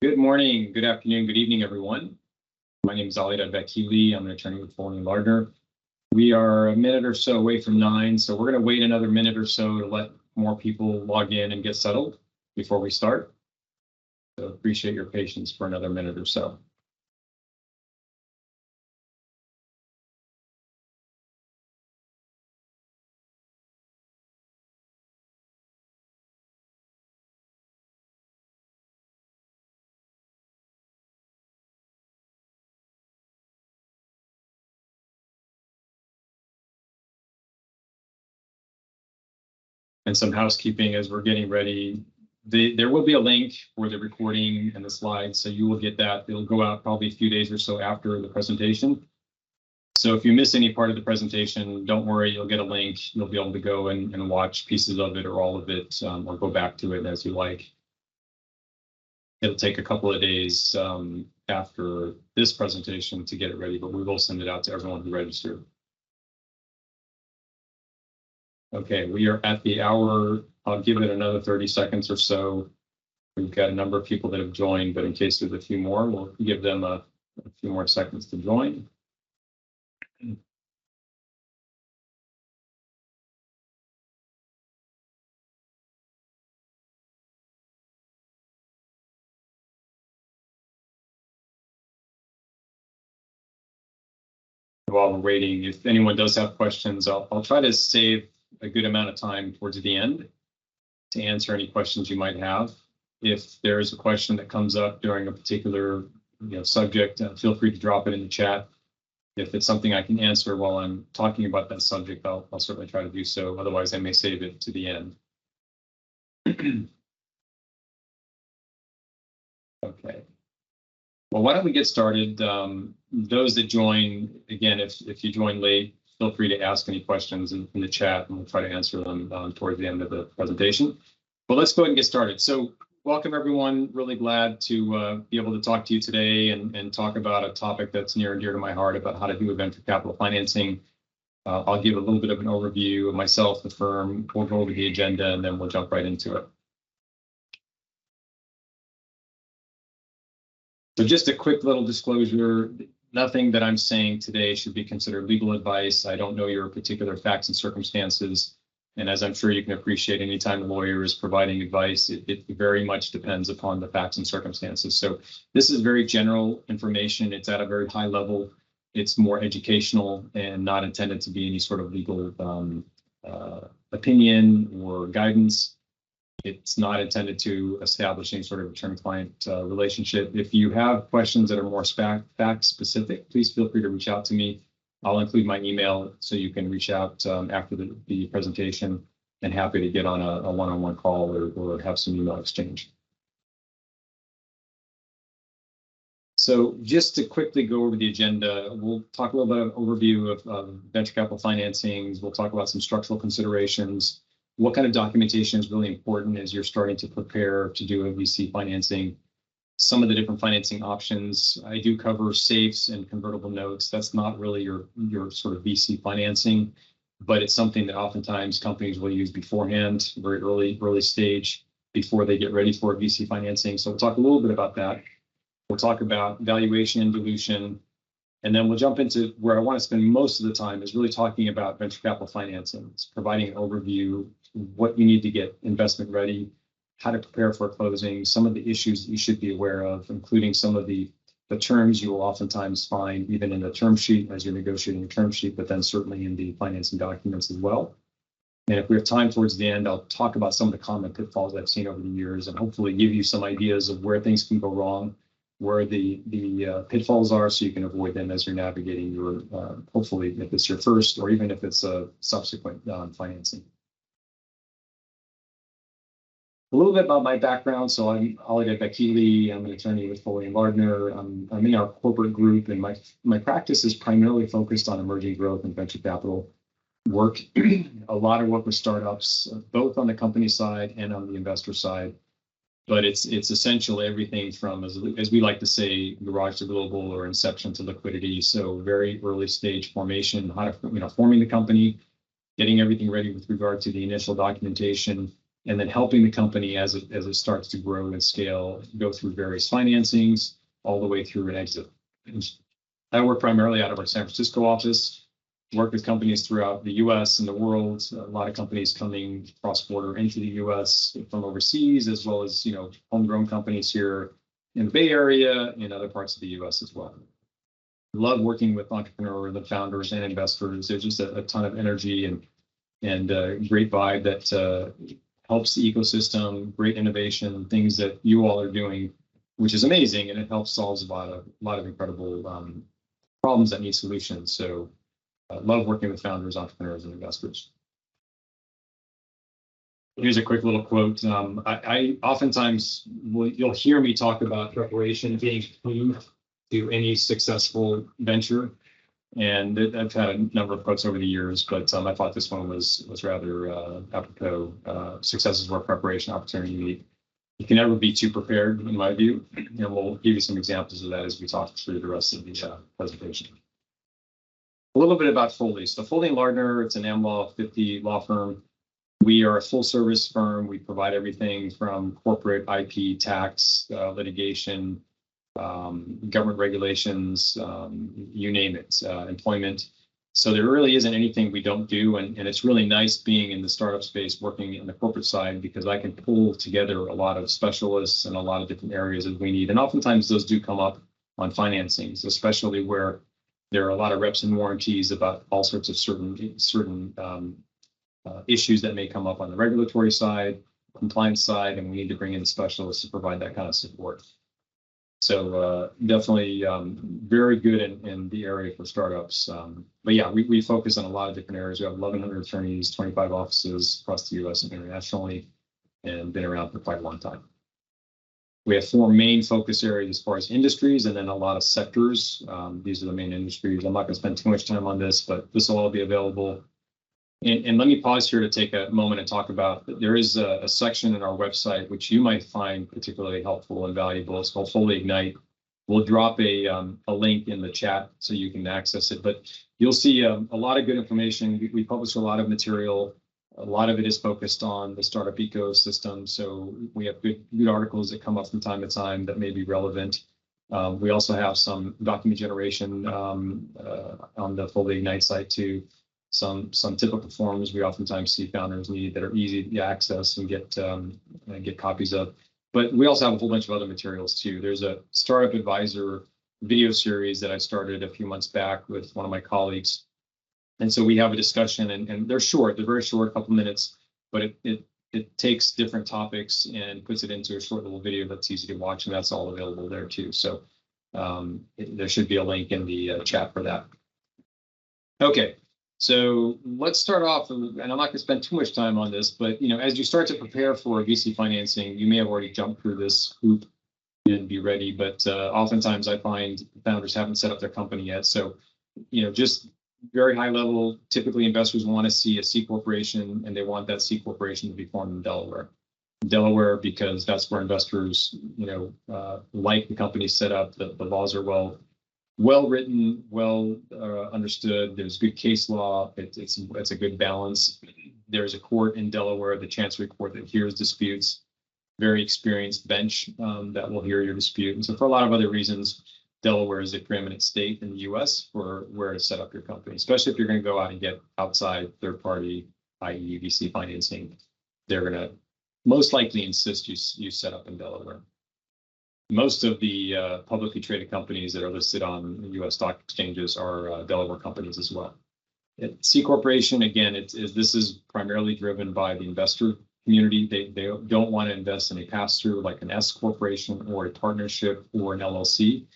Good morning, good afternoon, good evening, everyone. My name is Alidad Vakili. I'm an attorney with Foley and Lardner. We are a minute or so away from 9, so we're going to wait another minute or so to let more people log in and get settled before we start. So appreciate your patience for another minute or so. And some housekeeping as we're getting ready. There will be a link for the recording and the slides, so you will get that. It'll go out probably a few days or so after the presentation. So if you miss any part of the presentation, don't worry, you'll get a link. You'll be able to go and watch pieces of it or all of it, or go back to it as you like. It'll take a couple of days after this presentation to get it ready, but we will send it out to everyone who registered. Okay, we are at the hour. I'll give it another 30 seconds or so. We've got a number of people that have joined, but in case there's a few more, we'll give them a few more seconds to join. While we're waiting, if anyone does have questions, I'll try to save a good amount of time towards the end to answer any questions you might have. If there is a question that comes up during a particular subject, feel free to drop it in the chat. If it's something I can answer while I'm talking about that subject, I'll certainly try to do so. Otherwise, I may save it to the end. Okay. Well, why don't we get started? Those that join, again, if you join late, feel free to ask any questions in the chat, and we'll try to answer them toward the end of the presentation. But let's go ahead and get started. So welcome, everyone. Really glad to be able to talk to you today and talk about a topic that's near and dear to my heart about how to do venture capital financing. I'll give a little bit of an overview of myself, the firm. We'll go over the agenda, and then we'll jump right into it. So just a quick little disclosure, nothing that I'm saying today should be considered legal advice. I don't know your particular facts and circumstances. And as I'm sure you can appreciate, anytime a lawyer is providing advice, it very much depends upon the facts and circumstances. So this is very general information. It's at a very high level. It's more educational and not intended to be any sort of legal opinion or guidance. It's not intended to establish any sort of attorney-client relationship. If you have questions that are more fact-specific, please feel free to reach out to me. I'll include my email so you can reach out after the presentation, and happy to get on a one-on-one call or have some email exchange. So just to quickly go over the agenda, we'll talk a little bit of overview of venture capital financings. We'll talk about some structural considerations. What kind of documentation is really important as you're starting to prepare to do a VC financing? Some of the different financing options. I do cover safes and convertible notes. That's not really your sort of VC financing, but it's something that oftentimes companies will use beforehand, very early stage, before they get ready for a VC financing. So we'll talk a little bit about that. We'll talk about valuation and dilution. And then we'll jump into where I want to spend most of the time is really talking about venture capital financing. It's providing an overview, what you need to get investment ready, how to prepare for closing, some of the issues that you should be aware of, including some of the terms you will oftentimes find even in the term sheet as you're negotiating a term sheet, but then certainly in the financing documents as well. And if we have time towards the end, I'll talk about some of the common pitfalls I've seen over the years and hopefully give you some ideas of where things can go wrong, where the pitfalls are, so you can avoid them as you're navigating your, hopefully if it's your first or even if it's a subsequent financing. A little bit about my background. So I'm Alidad Vakili. I'm an attorney with Foley and Lardner. I'm in our corporate group, and my practice is primarily focused on emerging growth and venture capital work. A lot of work with startups, both on the company side and on the investor side. But it's essentially everything from, as we like to say, garage to global or inception to liquidity. So very early stage formation, how to forming the company, getting everything ready with regard to the initial documentation, and then helping the company as it starts to grow and scale, go through various financings, all the way through an exit. I work primarily out of our San Francisco office, work with companies throughout the US and the world, a lot of companies coming cross-border into the US from overseas, as well as, homegrown companies here in the Bay Area and other parts of the US as well. Love working with entrepreneurs, the founders and investors. There's just a ton of energy and great vibe that helps the ecosystem, great innovation, things that you all are doing, which is amazing, and it helps solve a lot of incredible problems that need solutions. So love working with founders, entrepreneurs, and investors. Here's a quick little quote. I oftentimes you'll hear me talk about preparation being key to any successful venture, and I've had a number of quotes over the years, but I thought this one was rather apropos. Success is where preparation, opportunity meet. You can never be too prepared, in my view, and we'll give you some examples of that as we talk through the rest of the presentation. A little bit about Foley. So Foley and Lardner, it's an Am Law 50 law firm. We are a full service firm. We provide everything from corporate, IP, tax, litigation, government regulations, you name it, employment. So there really isn't anything we don't do. And it's really nice being in the startup space, working in the corporate side, because I can pull together a lot of specialists in a lot of different areas that we need. And oftentimes those do come up on financings, especially where there are a lot of reps and warranties about all sorts of certain issues that may come up on the regulatory side, compliance side, and we need to bring in specialists to provide that kind of support. So definitely very good in the area for startups. But yeah, we focus on a lot of different areas. We have 1,100 attorneys, 25 offices across the US and internationally, and been around for quite a long time. We have 4 main focus areas as far as industries, and then a lot of sectors. These are the main industries. I'm not going to spend too much time on this, but this will all be available. And let me pause here to take a moment and talk about, there is a section in our website which you might find particularly helpful and valuable. It's called Foley Ignite. We'll drop a link in the chat so you can access it. But you'll see a lot of good information. We publish a lot of material. A lot of it is focused on the startup ecosystem. So we have good articles that come up from time to time that may be relevant. We also have some document generation on the Foley Ignite site too. Some typical forms we oftentimes see founders need that are easy to access and get copies of. But we also have a whole bunch of other materials too. There's a Startup Advisor video series that I started a few months back with one of my colleagues. And so we have a discussion, and they're short, they're very short, a couple minutes, but it takes different topics and puts it into a short little video that's easy to watch, and that's all available there too. So there should be a link in the chat for that. Okay. So let's start off, and I'm not going to spend too much time on this, but as you start to prepare for VC financing, you may have already jumped through this hoop and be ready. But oftentimes I find founders haven't set up their company yet. So just very high level. Typically, investors want to see a C corporation, and they want that C corporation to be formed in Delaware. Delaware, because that's where investors like the company set up. The laws are well written, understood. There's good case law. It's a good balance. There's a court in Delaware, the Chancery Court, that hears disputes. Very experienced bench that will hear your dispute. And so for a lot of other reasons, Delaware is a preeminent state in the U.S. for where to set up your company, especially if you're going to go out and get outside third-party, i.e. VC financing. They're going to most likely insist you set up in Delaware. Most of the publicly traded companies that are listed on the U.S. stock exchanges are Delaware companies as well. C Corporation, again, this is primarily driven by the investor community. They don't want to invest in a pass-through like an S Corporation or a partnership or an LLC.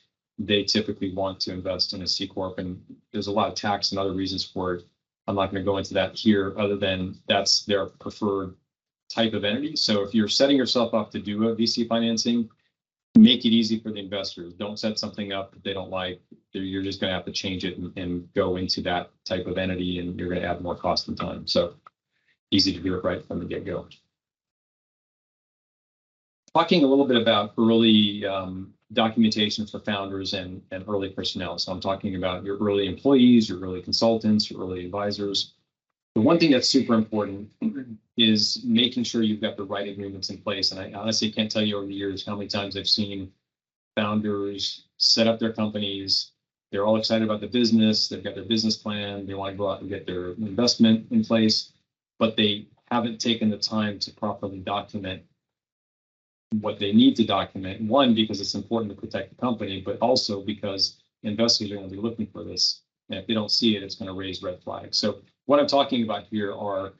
They typically want to invest in a C Corp, and there's a lot of tax and other reasons for it. I'm not going to go into that here, other than that's their preferred type of entity. So if you're setting yourself up to do a VC financing, make it easy for the investors. Don't set something up that they don't like. You're just going to have to change it and go into that type of entity, and you're going to add more cost and time. So easy to do it right from the get-go. Talking a little bit about early documentation for founders and early personnel. So I'm talking about your early employees, your early consultants, your early advisors. The one thing that's super important is making sure you've got the right agreements in place. And I honestly can't tell you over the years how many times I've seen founders set up their companies. They're all excited about the business. They've got their business plan. They want to go out and get their investment in place, but they haven't taken the time to properly document what they need to document. One, because it's important to protect the company, but also because investors are going to be looking for this. And if they don't see it, it's going to raise red flags. So what I'm talking about here are,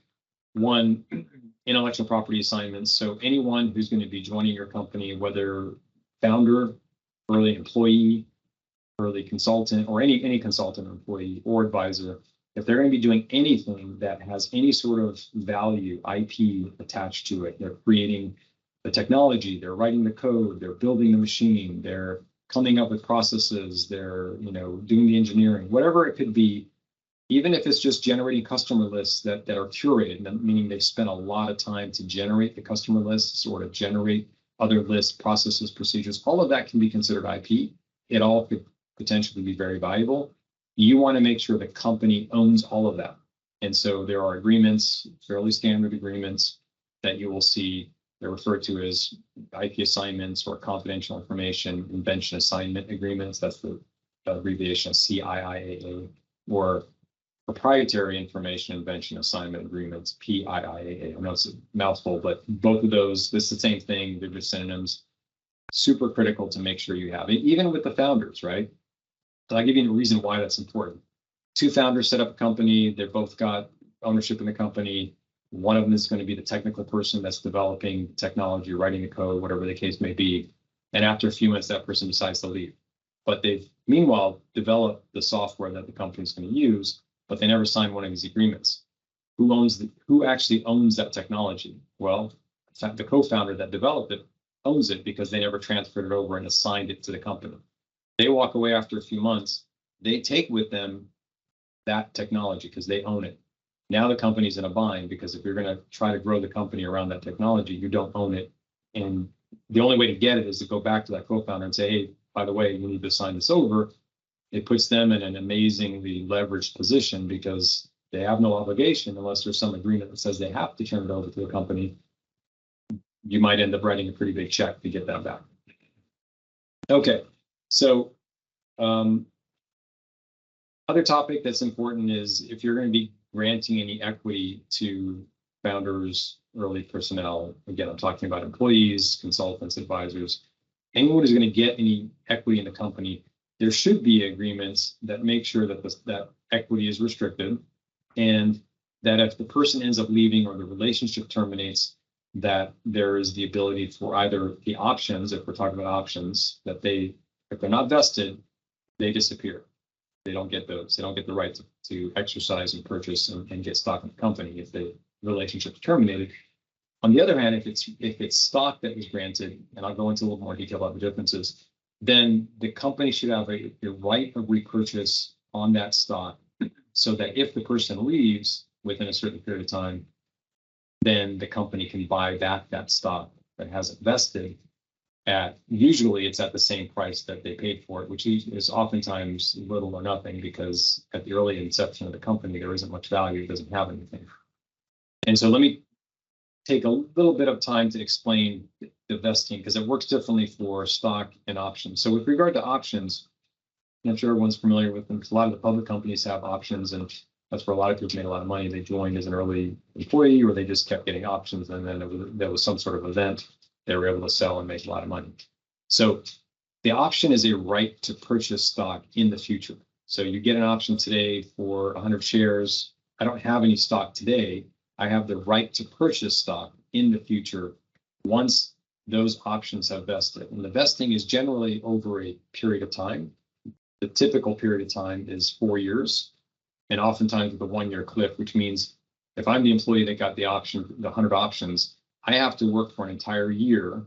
one, intellectual property assignments. So anyone who's going to be joining your company, whether founder, early employee, early consultant, or any consultant, employee, or advisor, if they're going to be doing anything that has any sort of value, IP attached to it, they're creating the technology, they're writing the code, they're building the machine, they're coming up with processes, they're doing the engineering, whatever it could be, even if it's just generating customer lists that are curated, meaning they've spent a lot of time to generate the customer lists or to generate other lists, processes, procedures, all of that can be considered IP. It all could potentially be very valuable. You want to make sure the company owns all of that. And so there are agreements, fairly standard agreements that you will see. They're referred to as IP assignments or confidential information invention assignment agreements. That's the abbreviation of CIIAA, or proprietary information invention assignment agreements, PIIAA. I know it's a mouthful, but both of those, this is the same thing. They're just synonyms. Super critical to make sure you have it, even with the founders, right? So I'll give you a reason why that's important. Two founders set up a company. They've both got ownership in the company. One of them is going to be the technical person that's developing technology, writing the code, whatever the case may be. And after a few months, that person decides to leave. But they've meanwhile developed the software that the company is going to use, but they never signed one of these agreements. Who actually owns that technology? Well, the co-founder that developed it owns it because they never transferred it over and assigned it to the company. They walk away after a few months. They take with them that technology because they own it. Now the company's in a bind because if you're going to try to grow the company around that technology, you don't own it. And the only way to get it is to go back to that co-founder and say, hey, by the way, you need to sign this over. It puts them in an amazingly leveraged position because they have no obligation unless there's some agreement that says they have to turn it over to a company. You might end up writing a pretty big check to get that back. Okay, so other topic that's important is if you're going to be granting any equity to founders, early personnel, again, I'm talking about employees, consultants, advisors, anyone who's going to get any equity in the company, there should be agreements that make sure that that equity is restricted, and that if the person ends up leaving or the relationship terminates, that there is the ability for either the options, if we're talking about options, that if they're not vested, they disappear. They don't get those. They don't get the right to exercise and purchase and get stock in the company if the relationship is terminated. On the other hand, if it's stock that was granted, and I'll go into a little more detail about the differences, then the company should have a right of repurchase on that stock, so that if the person leaves within a certain period of time, then the company can buy back that stock that hasn't vested usually it's at the same price that they paid for it, which is oftentimes little or nothing because at the early inception of the company, there isn't much value, it doesn't have anything. And so let me take a little bit of time to explain the vesting because it works differently for stock and options. So with regard to options, I'm sure everyone's familiar with them because a lot of the public companies have options, and that's where a lot of people made a lot of money. They joined as an early employee or they just kept getting options, and then there was some sort of event they were able to sell and make a lot of money. So the option is a right to purchase stock in the future. So you get an option today for 100 shares. I don't have any stock today. I have the right to purchase stock in the future once those options have vested. And the vesting is generally over a period of time. The typical period of time is 4 years, and oftentimes with a 1-year cliff, which means if I'm the employee that got the option, the 100 options, I have to work for an entire year.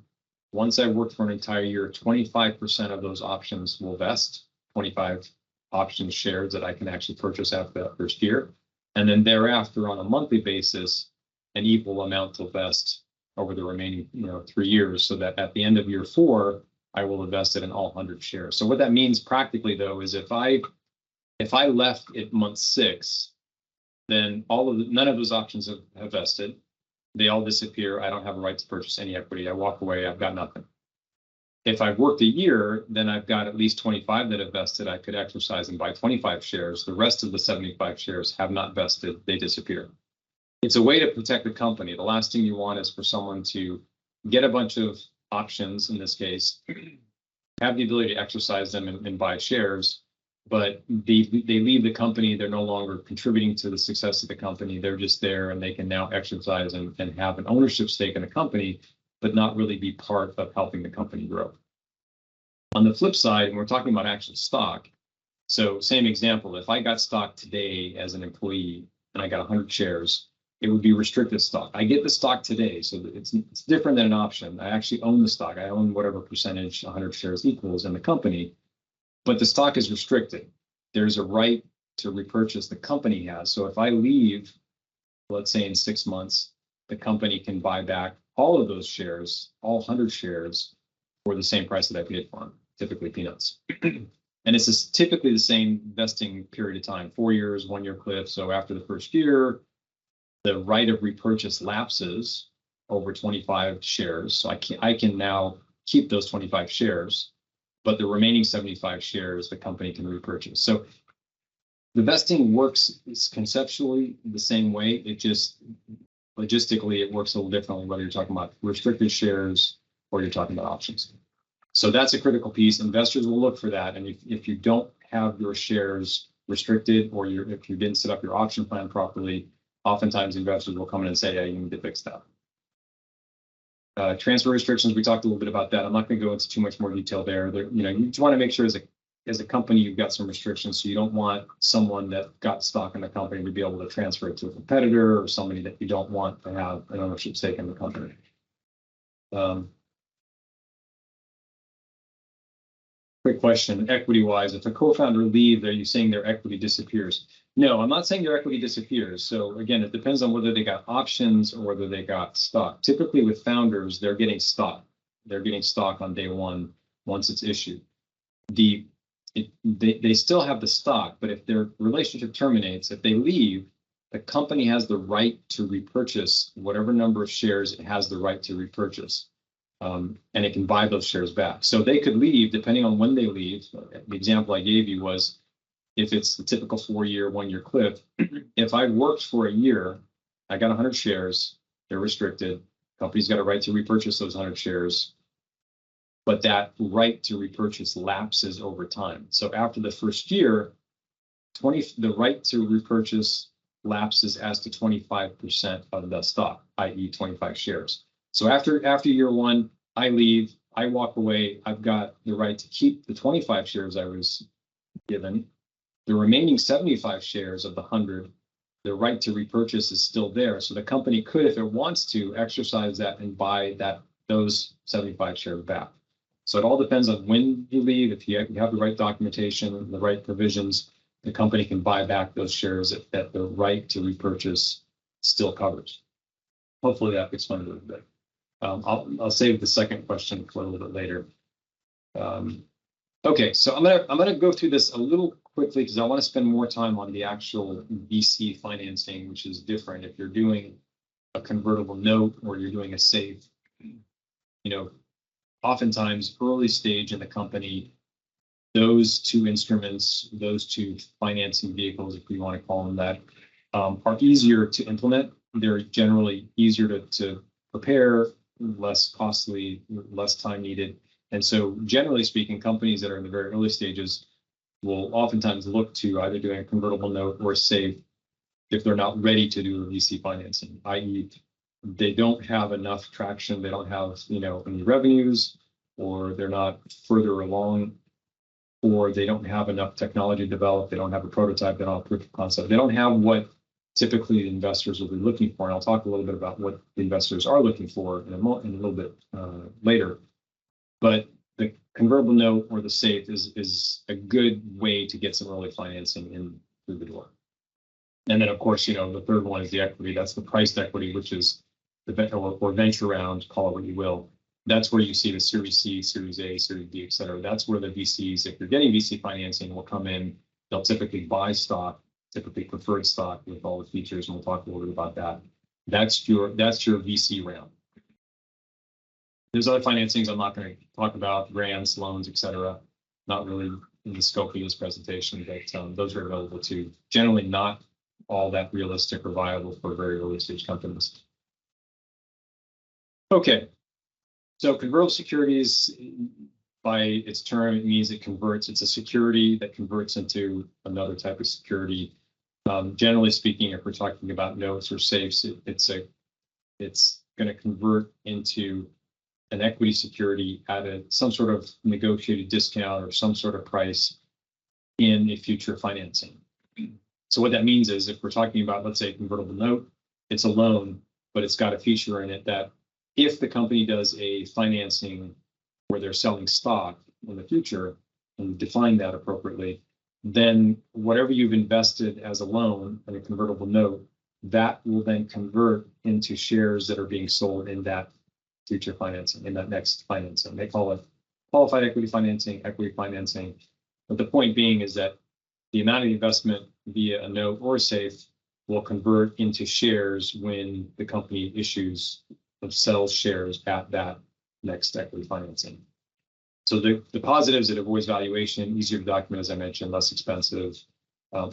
Once I work for an entire year, 25% of those options will vest, 25 option shares that I can actually purchase after that first year. And then thereafter, on a monthly basis, an equal amount will vest over the remaining 3 years, so that at the end of year 4, I will have vested in all 100 shares. So what that means practically, though, is if I left at month 6 then none of those options have vested. They all disappear. I don't have a right to purchase any equity. I walk away. I've got nothing. If I've worked a year, then I've got at least 25 that have vested. I could exercise and buy 25 shares. The rest of the 75 shares have not vested. They disappear. It's a way to protect the company. The last thing you want is for someone to get a bunch of options, in this case, have the ability to exercise them and buy shares, but they leave the company. They're no longer contributing to the success of the company. They're just there, and they can now exercise and have an ownership stake in the company, but not really be part of helping the company grow. On the flip side, when we're talking about actual stock, so same example, if I got stock today as an employee and I got 100 shares, it would be restricted stock. I get the stock today, so it's different than an option. I actually own the stock. I own whatever percentage 100 shares equals in the company, but the stock is restricted. There's a right to repurchase the company has. So if I leave, let's say in 6 months, the company can buy back all of those shares, all 100 shares, for the same price that I paid for them, typically peanuts. And it's typically the same vesting period of time, 4 years, 1 year cliff. So after the first year, the right of repurchase lapses over 25 shares. So I can now keep those 25 shares, but the remaining 75 shares the company can repurchase. So the vesting works conceptually the same way. It just logistically it works a little differently, whether you're talking about restricted shares or you're talking about options. So that's a critical piece. Investors will look for that. And if you don't have your shares restricted, or if you didn't set up your option plan properly, oftentimes investors will come in and say, yeah, you need to fix that. Transfer restrictions, we talked a little bit about that. I'm not going to go into too much more detail there. You just want to make sure as a company, you've got some restrictions. So you don't want someone that got stock in the company to be able to transfer it to a competitor, or somebody that you don't want to have an ownership stake in the company. Quick question, equity-wise, if a co-founder leaves, are you saying their equity disappears? No, I'm not saying their equity disappears. So again, it depends on whether they got options or whether they got stock. Typically with founders, they're getting stock. They're getting stock on day one once it's issued. They still have the stock, but if their relationship terminates, if they leave, the company has the right to repurchase whatever number of shares it has the right to repurchase. And it can buy those shares back. So they could leave depending on when they leave. The example I gave you was, if it's the typical 4 year, 1 year cliff, if I worked for a year, I got 100 shares, they're restricted. Company's got a right to repurchase those 100 shares, but that right to repurchase lapses over time. So after the first year, the right to repurchase lapses as to 25% of the stock, i.e. 25 shares. So after year one, I leave, I walk away, I've got the right to keep the 25 shares I was given. The remaining 75 shares of the 100, the right to repurchase is still there. So the company could, if it wants to, exercise that and buy those 75 shares back. So it all depends on when you leave. If you have the right documentation, the right provisions, the company can buy back those shares that the right to repurchase still covers. Hopefully that explains a little bit. I'll save the second question for a little bit later. Okay, so I'm gonna go through this a little quickly because I want to spend more time on the actual VC financing, which is different. If you're doing a convertible note or you're doing a SAFE, oftentimes early stage in the company, those two instruments, those two financing vehicles, if we want to call them that, are easier to implement. They're generally easier to prepare, less costly, less time needed. And so generally speaking, companies that are in the very early stages will oftentimes look to either doing a convertible note or SAFE if they're not ready to do VC financing, i.e. they don't have enough traction, they don't have any revenues, or they're not further along, or they don't have enough technology developed, they don't have a prototype, they don't have proof of concept, they don't have what typically investors will be looking for. And I'll talk a little bit about what the investors are looking for in a little bit later. But the convertible note or the SAFE is a good way to get some early financing in through the door. And then, of course, the third one is the equity. That's the priced equity, which is or venture round, call it what you will. That's where you see the Series C, Series A, Series B, et cetera. That's where the VCs, if you're getting VC financing, will come in. They'll typically buy stock typically preferred stock with all the features, and we'll talk a little bit about that. That's your VC round. There's other financings I'm not going to talk about, grants, loans, etc. Not really in the scope of this presentation, but those are available too. Generally not all that realistic or viable for very early stage companies. Okay, so convertible securities, by its term, it means it converts. It's a security that converts into another type of security. Generally speaking, if we're talking about notes or safes, it's going to convert into an equity security at some sort of negotiated discount or some sort of price in a future financing. So what that means is, if we're talking about, let's say, a convertible note, it's a loan, but it's got a feature in it that if the company does a financing where they're selling stock in the future and define that appropriately, then whatever you've invested as a loan in a convertible note, that will then convert into shares that are being sold in that future financing, in that next financing. They call it qualified equity financing, equity financing. But the point being is that the amount of investment via a note or a safe will convert into shares when the company issues or sells shares at that next equity financing. So the positives, it avoids valuation, easier to document, as I mentioned, less expensive.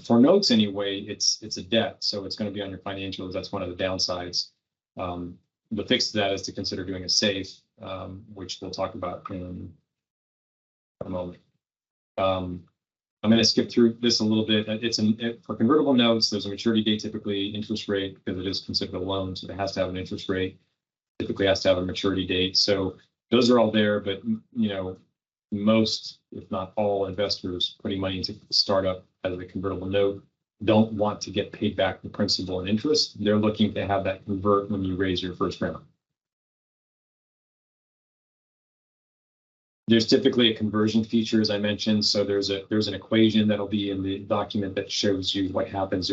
For notes anyway, it's a debt, so it's going to be on your financials. That's one of the downsides. The fix to that is to consider doing a safe, which we'll talk about in a moment. I'm going to skip through this a little bit. For convertible notes, there's a maturity date, typically interest rate, because it is considered a loan, so it has to have an interest rate. Typically has to have a maturity date. So those are all there, but most, if not all, investors putting money into the startup as a convertible note don't want to get paid back the principal and interest. They're looking to have that convert when you raise your first round. There's typically a conversion feature, as I mentioned. So there's an equation that'll be in the document that shows you what happens.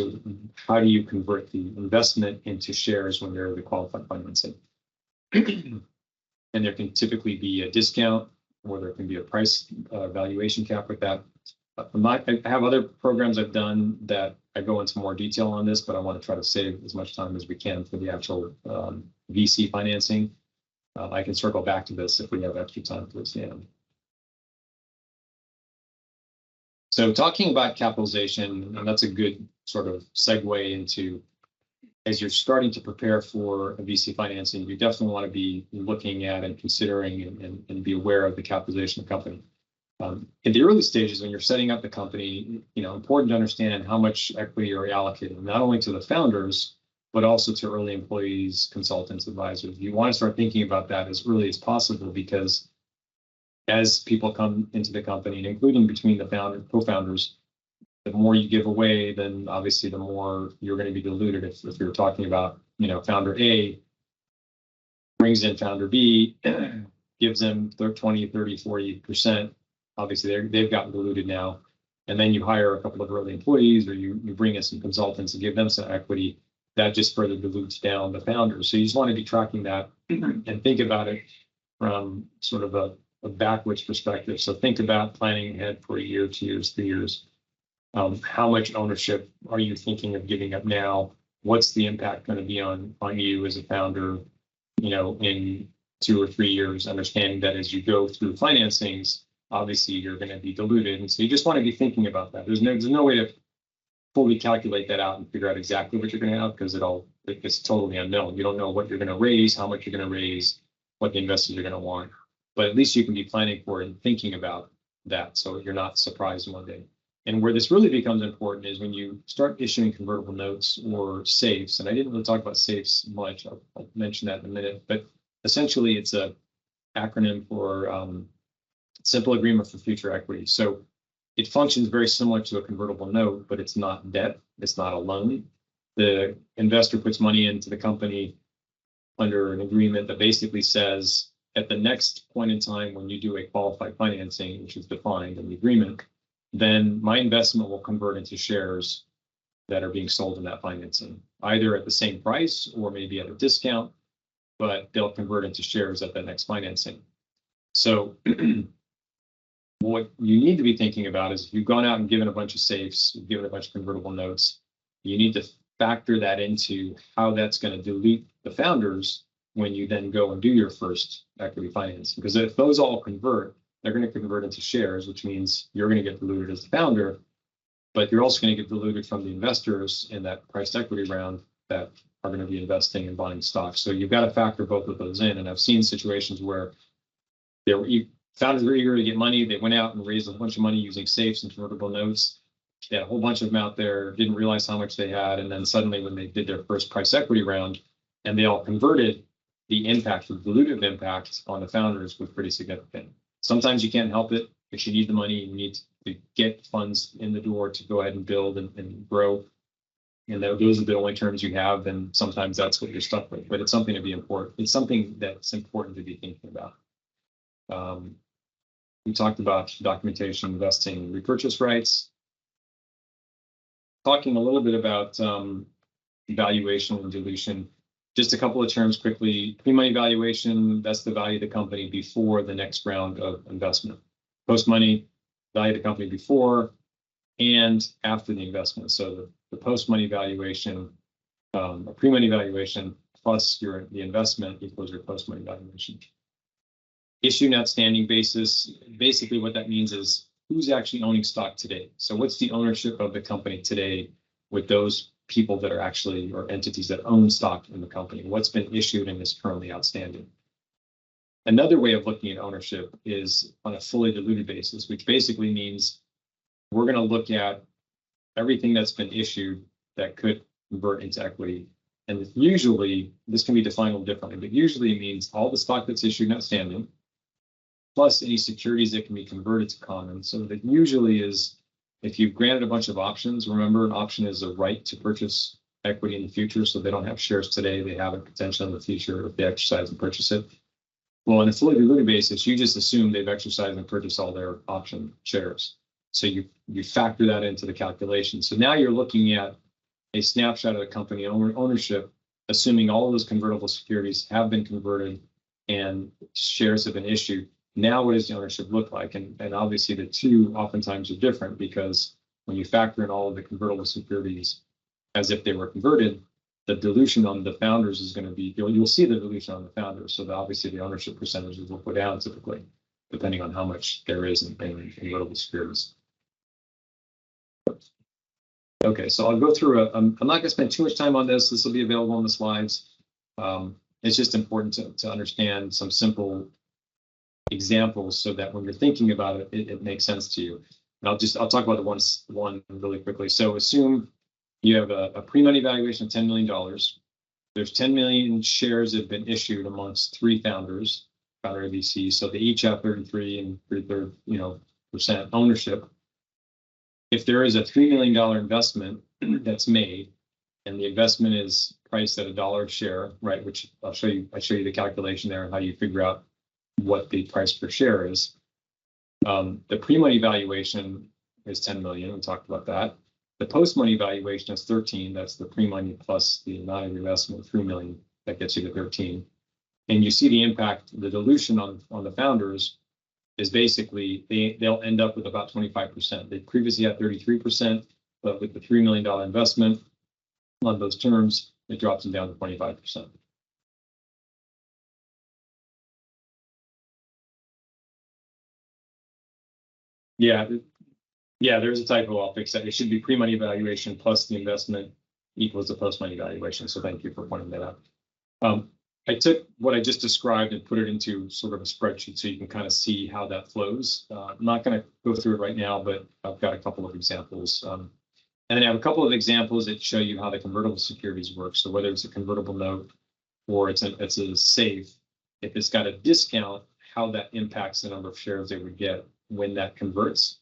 How do you convert the investment into shares when they're the qualified financing? And there can typically be a discount, or there can be a price valuation cap with that. I have other programs I've done that I go into more detail on this, but I want to try to save as much time as we can for the actual VC financing. I can circle back to this if we have extra time towards the end. So talking about capitalization, and that's a good sort of segue into, as you're starting to prepare for a VC financing, you definitely want to be looking at and considering and be aware of the capitalization of the company. In the early stages, when you're setting up the company, important to understand how much equity are allocated, not only to the founders, but also to early employees, consultants, advisors. You want to start thinking about that as early as possible, because as people come into the company, and including between the co-founders, the more you give away, then obviously the more you're going to be diluted. If you're talking about, founder A brings in founder B, gives them their 20, 30, 40%, obviously they've gotten diluted now. And then you hire a couple of early employees, or you bring in some consultants and give them some equity, that just further dilutes down the founders. So you just want to be tracking that and think about it from sort of a backwards perspective. So think about planning ahead for a year, 2 years, 3 years. How much ownership are you thinking of giving up now? What's the impact going to be on you as a founder, in 2 or 3 years, understanding that as you go through financings, obviously you're going to be diluted. And so you just want to be thinking about that. There's no way to fully calculate that out and figure out exactly what you're going to have, because it's totally unknown. You don't know what you're going to raise, how much you're going to raise, what the investors are going to want. But at least you can be planning for it and thinking about that, so you're not surprised one day. And where this really becomes important is when you start issuing convertible notes or safes. And I didn't really talk about safes much. I'll mention that in a minute. But essentially, it's a acronym for Simple Agreement for Future Equity. So it functions very similar to a convertible note, but it's not debt. It's not a loan. The investor puts money into the company under an agreement that basically says, at the next point in time when you do a qualified financing, which is defined in the agreement, then my investment will convert into shares that are being sold in that financing, either at the same price or maybe at a discount, but they'll convert into shares at the next financing. So What you need to be thinking about is if you've gone out and given a bunch of safes, you've given a bunch of convertible notes, you need to factor that into how that's going to dilute the founders when you then go and do your first equity financing. Because if those all convert, they're going to convert into shares, which means you're going to get diluted as the founder, but you're also going to get diluted from the investors in that priced equity round that are going to be investing and buying stocks. So you've got to factor both of those in. And I've seen situations where founders were eager to get money. They went out and raised a bunch of money using safes and convertible notes. They had a whole bunch of them out there, didn't realize how much they had. And then suddenly when they did their first price equity round and they all converted, the impact, the dilutive impact on the founders was pretty significant. Sometimes you can't help it. If you need the money, you need to get funds in the door to go ahead and build and grow. And those are the only terms you have, then sometimes that's what you're stuck with. But it's something to be important. It's something that's important to be thinking about. We talked about documentation, investing, repurchase rights. Talking a little bit about valuation and dilution. Just a couple of terms quickly. Pre-money valuation, that's the value of the company before the next round of investment. Post-money, value of the company before and after the investment. So the post-money valuation, a pre-money valuation plus the investment equals your post-money valuation. Issued and outstanding basis, basically what that means is who's actually owning stock today. So what's the ownership of the company today with those people that are actually, or entities that own stock in the company? What's been issued and is currently outstanding? Another way of looking at ownership is on a fully diluted basis, which basically means we're going to look at everything that's been issued that could convert into equity. And usually, this can be defined a little differently, but usually it means all the stock that's issued and outstanding, plus any securities that can be converted to common. So that usually is, if you've granted a bunch of options, remember an option is a right to purchase equity in the future. So they don't have shares today, they have it potentially in the future if they exercise and purchase it. Well, on a fully diluted basis, you just assume they've exercised and purchased all their option shares. So you factor that into the calculation. So now you're looking at a snapshot of the company ownership, assuming all of those convertible securities have been converted and shares have been issued. Now, what does the ownership look like? And obviously, the two oftentimes are different because when you factor in all of the convertible securities as if they were converted, the dilution on the founders is going to be, you'll see the dilution on the founders. So obviously, the ownership percentages will go down typically, depending on how much there is in convertible securities. Okay, so I'll go through I'm not going to spend too much time on this. This will be available on the slides. It's just important to understand some simple examples so that when you're thinking about it, it makes sense to you. And I'll talk about the one really quickly. So assume you have a pre-money valuation of $10 million. There's 10 million shares that have been issued amongst three founders, founder ABC. So they each have 33 and 3/3% ownership. If there is a $3 million investment that's made, and the investment is priced at $1 a share, right? Which I show you the calculation there and how you figure out what the price per share is. The pre-money valuation is 10 million. We talked about that. The post-money valuation is 13. That's the pre-money plus the amount of investment, 3 million. That gets you to 13. And you see the impact, the dilution on the founders is basically they'll end up with about 25%. They previously had 33%, but with the $3 million investment on those terms, it drops them down to 25%. Yeah, there's a typo. I'll fix that. It should be pre-money valuation plus the investment equals the post-money valuation. So thank you for pointing that out. I took what I just described and put it into sort of a spreadsheet so you can kind of see how that flows. I'm not going to go through it right now, but I've got a couple of examples. And then I have a couple of examples that show you how the convertible securities work. So whether it's a convertible note or it's a safe, if it's got a discount, how that impacts the number of shares they would get when that converts.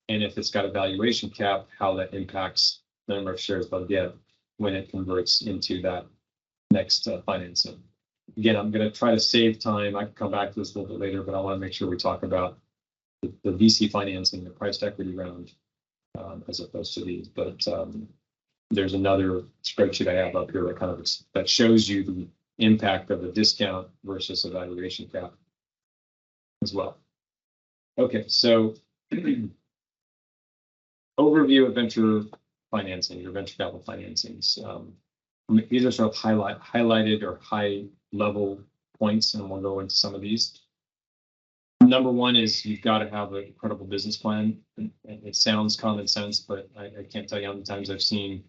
And if it's got a valuation cap, how that impacts the number of shares they'll get when it converts into that next financing. Again, I'm going to try to save time. I can come back to this a little bit later, but I want to make sure we talk about the VC financing, the priced equity round, as opposed to these. But there's another spreadsheet I have up here that shows you the impact of a discount versus a valuation cap as well. Okay, so overview of venture financing or venture capital financings. These are sort of highlighted or high level points, and we'll go into some of these. Number one is you've got to have a credible business plan. It sounds common sense, but I can't tell you how many times I've seen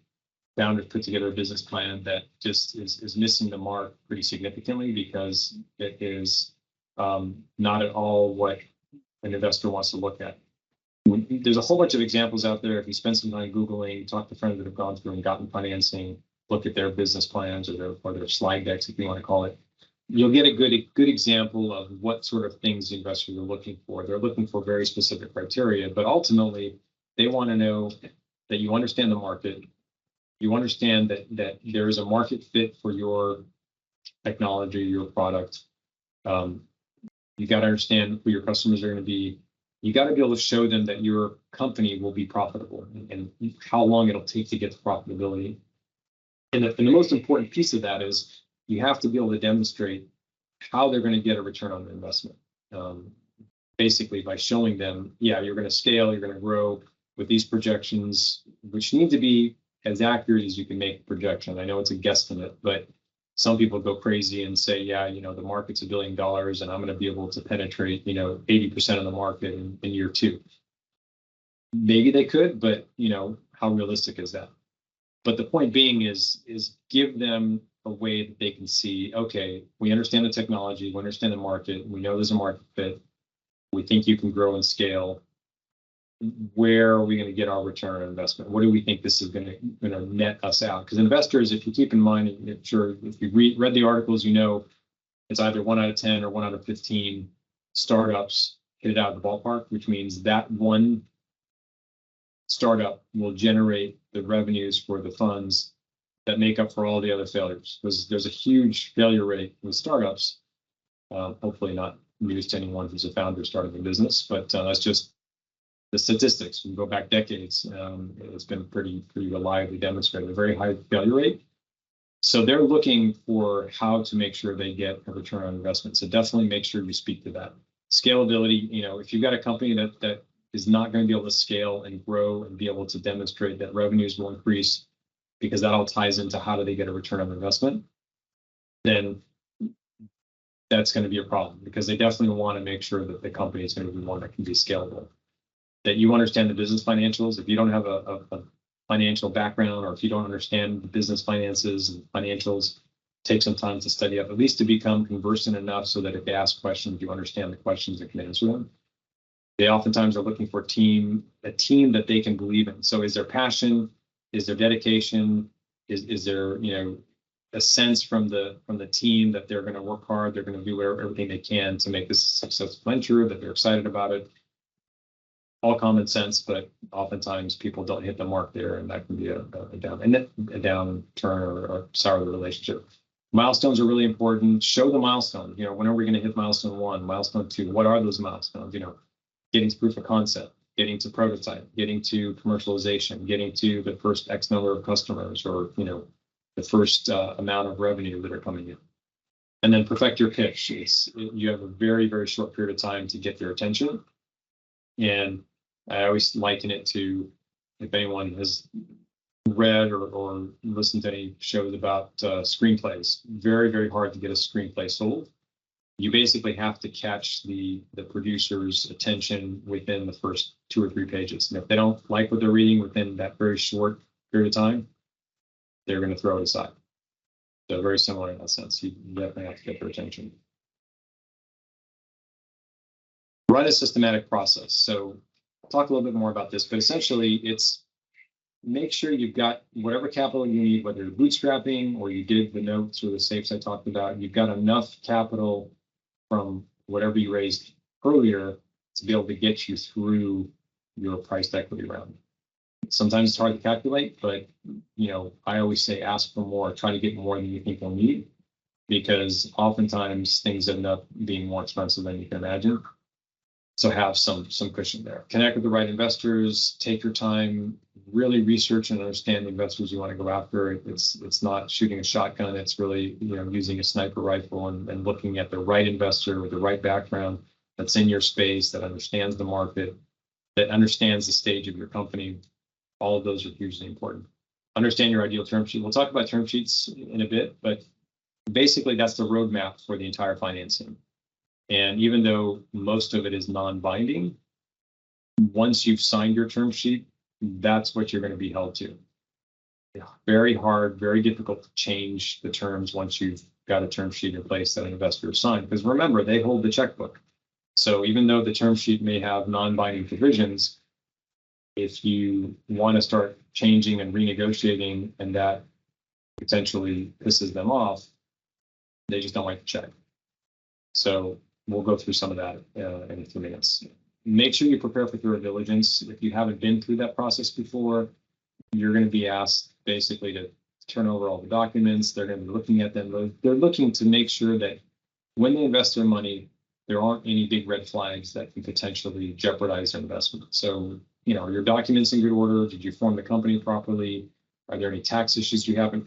founders put together a business plan that just is missing the mark pretty significantly because it is not at all what an investor wants to look at. There's a whole bunch of examples out there. If you spend some time Googling, talk to friends that have gone through and gotten financing, look at their business plans or their slide decks, if you want to call it, you'll get a good example of what sort of things the investors are looking for. They're looking for very specific criteria, but ultimately they want to know that you understand the market, you understand that there is a market fit for your technology, your product. You got to understand who your customers are going to be. You got to be able to show them that your company will be profitable and how long it'll take to get to profitability. And the most important piece of that is you have to be able to demonstrate how they're going to get a return on their investment. Basically, by showing them, yeah, you're going to scale, you're going to grow with these projections, which need to be as accurate as you can make a projection. I know it's a guesstimate, but some people go crazy and say, yeah, the market's $1 billion and I'm going to be able to penetrate, 80% of the market in year 2. Maybe they could, but how realistic is that? But the point being is give them a way that they can see, okay, we understand the technology, we understand the market, we know there's a market fit, we think you can grow and scale. Where are we going to get our return on investment? What do we think this is going to net us out? Because investors, if you keep in mind, sure, if you read the articles, it's either 1 out of 10 or 1 out of 15 startups hit it out of the ballpark, which means that one startup will generate the revenues for the funds that make up for all the other failures. Because there's a huge failure rate with startups. Hopefully not news to anyone who's a founder starting a business, but that's just the statistics. We go back decades. It's been pretty reliably demonstrated, a very high failure rate. So they're looking for how to make sure they get a return on investment. So definitely make sure you speak to that. Scalability, if you've got a company that is not going to be able to scale and grow and be able to demonstrate that revenues will increase, because that all ties into how do they get a return on investment, then that's going to be a problem, because they definitely want to make sure that the company is going to be one that can be scalable, that you understand the business financials. If you don't have a financial background, or if you don't understand the business finances and financials, take some time to study up, at least to become conversant enough so that if they ask questions, you understand the questions and can answer them. They oftentimes are looking for a team that they can believe in. So is there passion? Is there dedication? Is there a sense from the team that they're going to work hard, they're going to do everything they can to make this a successful venture, that they're excited about it? All common sense, but oftentimes people don't hit the mark there, and that can be a downturn or sour the relationship. Milestones are really important. Show the milestone. When are we going to hit milestone 1, milestone 2? What are those milestones? Getting to proof of concept, getting to prototype, getting to commercialization, getting to the first X number of customers, or the first amount of revenue that are coming in. And then perfect your pitch. You have a very, very short period of time to get their attention. And I always liken it to, if anyone has read or listened to any shows about screenplays, very, very hard to get a screenplay sold. You basically have to catch the producer's attention within the first 2 or 3 pages. And if they don't like what they're reading within that very short period of time, they're going to throw it aside. So very similar in that sense. You definitely have to get their attention. Run a systematic process. So I'll talk a little bit more about this, but essentially it's make sure you've got whatever capital you need, whether you're bootstrapping or you did the notes or the safes I talked about, you've got enough capital from whatever you raised earlier to be able to get you through your priced equity round. Sometimes it's hard to calculate, but I always say ask for more, try to get more than you think you'll need, because oftentimes things end up being more expensive than you can imagine. So have some cushion there. Connect with the right investors, take your time, really research and understand the investors you want to go after. It's not shooting a shotgun, it's really using a sniper rifle and looking at the right investor with the right background that's in your space, that understands the market, that understands the stage of your company. All of those are hugely important. Understand your ideal term sheet. We'll talk about term sheets in a bit, but basically that's the roadmap for the entire financing. And even though most of it is non-binding, once you've signed your term sheet, that's what you're going to be held to. Very hard, very difficult to change the terms once you've got a term sheet in place that an investor has signed. Because remember, they hold the checkbook. So even though the term sheet may have non-binding provisions, if you want to start changing and renegotiating and that potentially pisses them off, they just don't like the check. So we'll go through some of that in a few minutes. Make sure you prepare for thorough diligence. If you haven't been through that process before, you're going to be asked basically to turn over all the documents. They're going to be looking at them. They're looking to make sure that when they invest their money, there aren't any big red flags that can potentially jeopardize their investment. So, your documents in good order. Did you form the company properly? Are there any tax issues you haven't,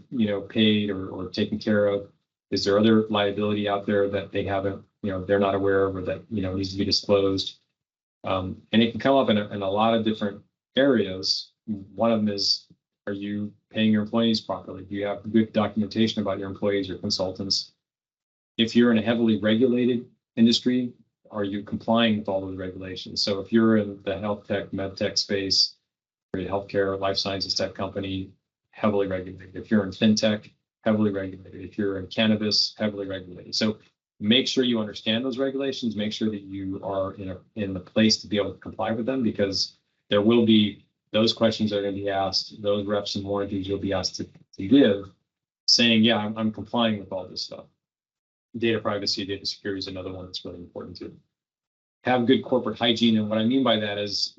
paid or taken care of? Is there other liability out there that they haven't, they're not aware of or that, needs to be disclosed? And it can come up in a lot of different areas. One of them is, are you paying your employees properly? Do you have good documentation about your employees or consultants? If you're in a heavily regulated industry, are you complying with all those regulations? So if you're in the health tech, med tech space, or a healthcare, life sciences tech company, heavily regulated. If you're in fintech, heavily regulated. If you're in cannabis, heavily regulated. So make sure you understand those regulations. Make sure that you are in the place to be able to comply with them, because there will be those questions that are going to be asked. Those reps and warranties you'll be asked to give, saying, yeah, I'm complying with all this stuff. Data privacy, data security is another one that's really important too. Have good corporate hygiene. And what I mean by that is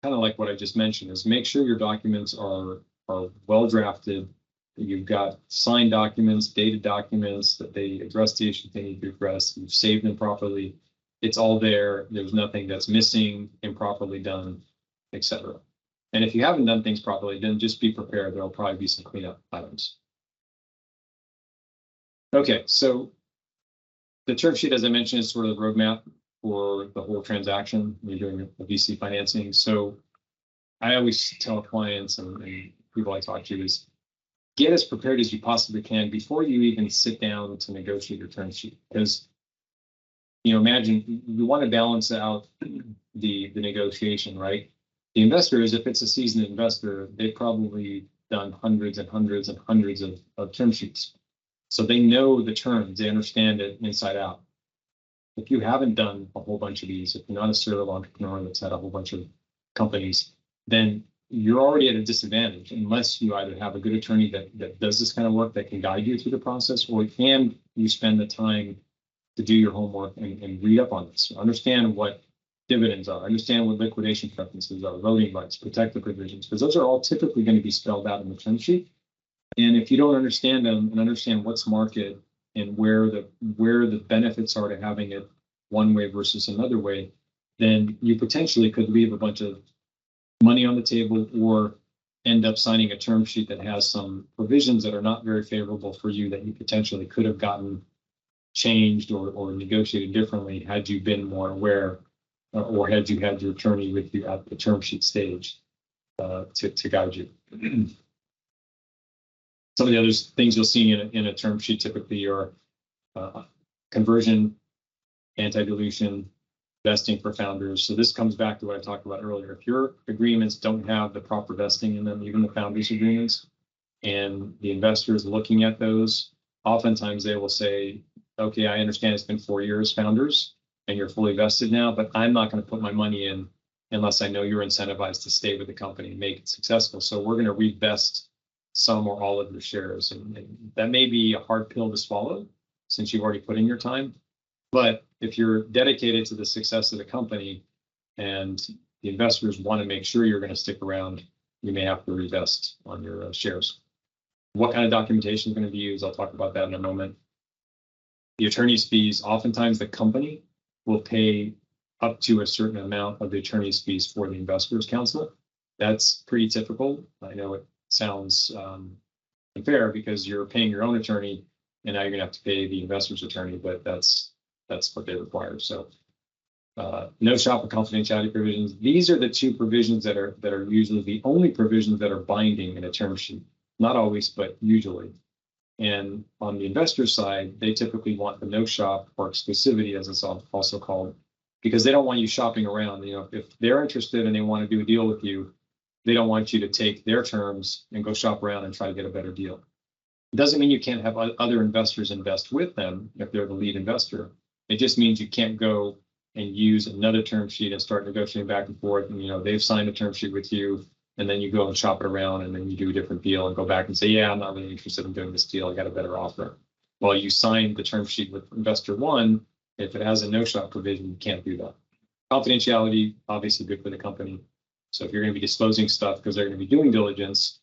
kind of like what I just mentioned, is make sure your documents are well drafted, that you've got signed documents, dated documents, that they address the issues they need to address, you've saved them properly. It's all there. There's nothing that's missing, improperly done, etc. And if you haven't done things properly, then just be prepared. There'll probably be some cleanup items. Okay, so the term sheet, as I mentioned, is sort of the roadmap for the whole transaction when you're doing a VC financing. So I always tell clients and people I talk to is get as prepared as you possibly can before you even sit down to negotiate your term sheet. Because, imagine you want to balance out the negotiation, right? The investors, if it's a seasoned investor, they've probably done hundreds and hundreds and hundreds of term sheets. So they know the terms, they understand it inside out. If you haven't done a whole bunch of these, if you're not a serial entrepreneur that's had a whole bunch of companies, then you're already at a disadvantage unless you either have a good attorney that does this kind of work that can guide you through the process, or can you spend the time to do your homework and read up on this. Understand what dividends are, understand what liquidation preferences are, voting rights, protective provisions, because those are all typically going to be spelled out in the term sheet. And if you don't understand them and understand what's market and where the benefits are to having it one way versus another way, then you potentially could leave a bunch of money on the table or end up signing a term sheet that has some provisions that are not very favorable for you that you potentially could have gotten changed or negotiated differently had you been more aware or had you had your attorney with you at the term sheet stage to guide you. Some of the other things you'll see in a term sheet typically are conversion, anti-dilution, vesting for founders. So this comes back to what I talked about earlier. If your agreements don't have the proper vesting in them, even the founders agreements, and the investors looking at those, oftentimes they will say, okay, I understand it's been 4 years, founders, and you're fully vested now, but I'm not going to put my money in unless I know you're incentivized to stay with the company and make it successful. So we're going to revest some or all of your shares. And that may be a hard pill to swallow since you've already put in your time. But if you're dedicated to the success of the company and the investors want to make sure you're going to stick around, you may have to revest on your shares. What kind of documentation is going to be used? I'll talk about that in a moment. The attorney's fees, oftentimes the company will pay up to a certain amount of the attorney's fees for the investors' counsel. That's pretty typical. I know it sounds unfair because you're paying your own attorney and now you're going to have to pay the investor's attorney, but that's what they require. So no shop or confidentiality provisions. These are the two provisions that are usually the only provisions that are binding in a term sheet. Not always, but usually. And on the investor side, they typically want the no shop or exclusivity, as it's also called, because they don't want you shopping around. You know, if they're interested and they want to do a deal with you, they don't want you to take their terms and go shop around and try to get a better deal. It doesn't mean you can't have other investors invest with them if they're the lead investor. It just means you can't go and use another term sheet and start negotiating back and forth. And, you know, they've signed a term sheet with you, and then you go and shop it around, and then you do a different deal and go back and say, yeah, I'm not really interested in doing this deal. I got a better offer. Well, you signed the term sheet with investor one. If it has a no shop provision, you can't do that. Confidentiality, obviously good for the company. So if you're going to be disclosing stuff because they're going to be doing diligence,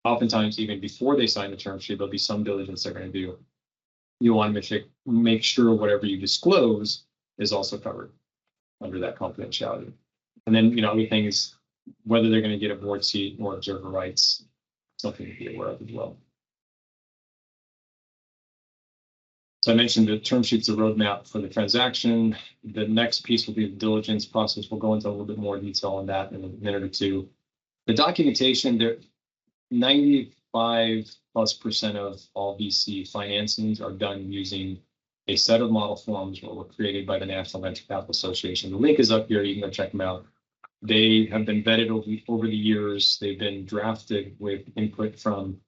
oftentimes even before they sign the term sheet, there'll be some diligence they're going to do. You want to make sure whatever you disclose is also covered under that confidentiality. And then, you know, other things, whether they're going to get a board seat or observer rights, something to be aware of as well. So I mentioned the term sheet's a roadmap for the transaction. The next piece will be the diligence process. We'll go into a little bit more detail on that in a minute or two. The documentation, there, 95+% of all VC financings are done using a set of model forms that were created by the National Venture Capital Association. The link is up here. You can go check them out. They have been vetted over the years. They've been drafted with input from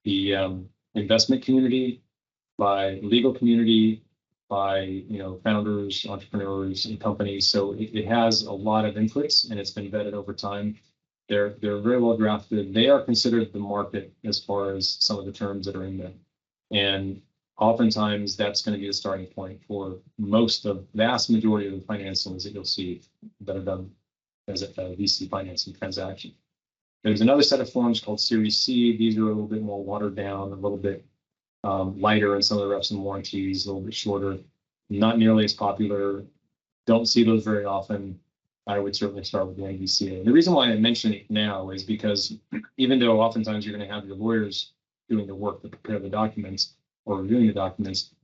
the investment community, by legal community, by, you know, founders, entrepreneurs, and companies. So it has a lot of inputs, and it's been vetted over time. They're very well drafted. They are considered the market as far as some of the terms that are in there. And oftentimes that's going to be the starting point for vast majority of the financings that you'll see that are done as a VC financing transaction. There's another set of forms called Series C. These are a little bit more watered down, a little bit lighter in some of the reps and warranties, a little bit shorter, not nearly as popular. Don't see those very often. I would certainly start with the NVCA. And the reason why I mention it now is because even though oftentimes you're going to have your lawyers doing the work to prepare the documents or reviewing the documents,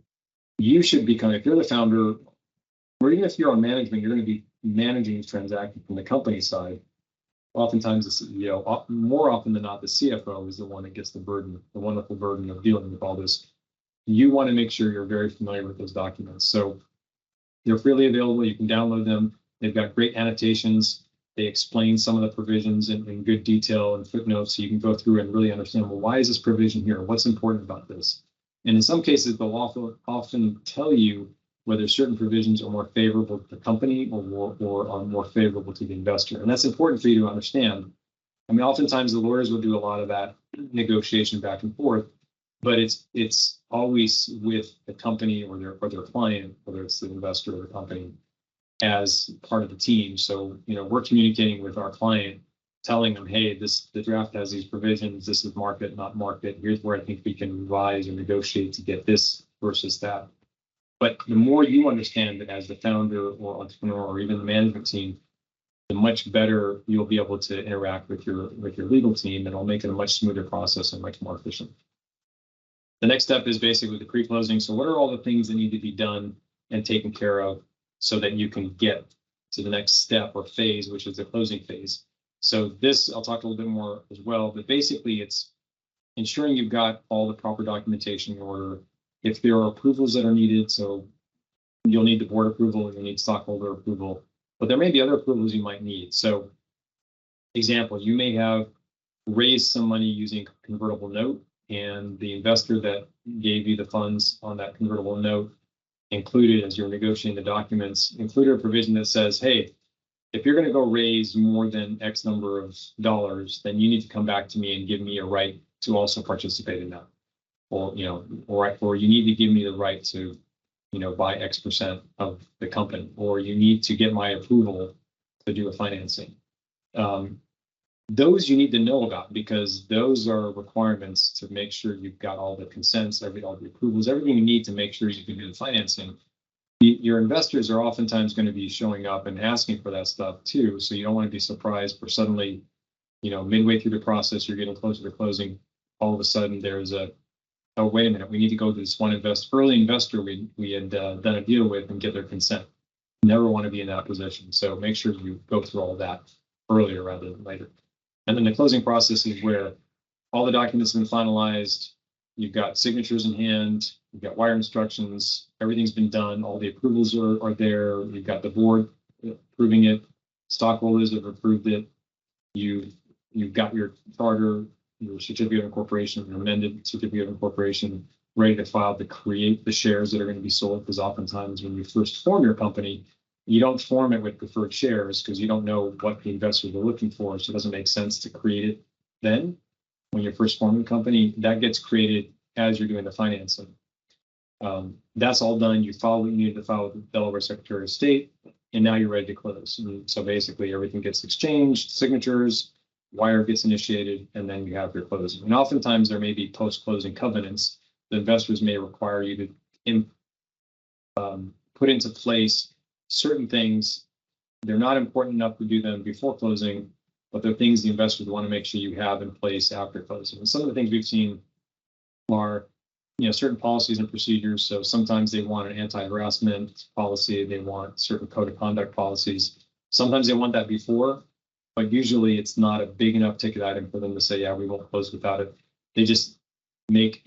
you should become, if you're the founder, or even if you're on management, you're going to be managing the transaction from the company side. Oftentimes the CEO, more often than not, the CFO is the one that gets the burden, the wonderful burden of dealing with all this. You want to make sure you're very familiar with those documents. So they're freely available. You can download them. They've got great annotations. They explain some of the provisions in good detail and footnotes, so you can go through and really understand, well, why is this provision here? What's important about this? And in some cases, they'll often tell you whether certain provisions are more favorable to the company or are more favorable to the investor. And that's important for you to understand. I mean, oftentimes the lawyers will do a lot of that negotiation back and forth, but it's always with the company or their client, whether it's the investor or the company, as part of the team. So, you know, we're communicating with our client, telling them, hey, the draft has these provisions. This is market, not market. Here's where I think we can revise or negotiate to get this versus that. But the more you understand it as the founder or entrepreneur or even the management team, the much better you'll be able to interact with your legal team, and it'll make it a much smoother process and much more efficient. The next step is basically the pre-closing. So what are all the things that need to be done and taken care of so that you can get to the next step or phase, which is the closing phase? So this, I'll talk a little bit more as well, but basically it's ensuring you've got all the proper documentation in order. If there are approvals that are needed, so you'll need the board approval, you'll need stockholder approval, but there may be other approvals you might need. So example, you may have raised some money using a convertible note, and the investor that gave you the funds on that convertible note included, as you're negotiating the documents, included a provision that says, hey, if you're going to go raise more than X number of dollars, then you need to come back to me and give me a right to also participate in that. Or, you know, or you need to give me the right to, you know, buy X% of the company, or you need to get my approval to do a financing. Those you need to know about, because those are requirements to make sure you've got all the consents, all the approvals, everything you need to make sure you can do the financing. Your investors are oftentimes going to be showing up and asking for that stuff too. So you don't want to be surprised for suddenly, you know, midway through the process, you're getting closer to closing. All of a sudden there's oh, wait a minute, we need to go to this one early investor we had done a deal with and get their consent. Never want to be in that position. So make sure you go through all of that earlier rather than later. And then the closing process is where all the documents have been finalized. You've got signatures in hand. You've got wire instructions. Everything's been done. All the approvals are there. You've got the board approving it. Stockholders have approved it. You've got your charter, your certificate of incorporation, your amended certificate of incorporation ready to file to create the shares that are going to be sold. Because oftentimes when you first form your company, you don't form it with preferred shares because you don't know what the investors are looking for. So it doesn't make sense to create it then. When you're first forming a company, that gets created as you're doing the financing. That's all done. You file what you need to file with the Delaware Secretary of State, and now you're ready to close. And so basically everything gets exchanged, signatures, wire gets initiated, and then you have your closing. And oftentimes there may be post-closing covenants. The investors may require you to put into place certain things. They're not important enough to do them before closing, but they're things the investors want to make sure you have in place after closing. And some of the things we've seen are, certain policies and procedures. So sometimes they want an anti-harassment policy. They want certain code of conduct policies. Sometimes they want that before, but usually it's not a big enough ticket item for them to say, yeah, we won't close without it. They just make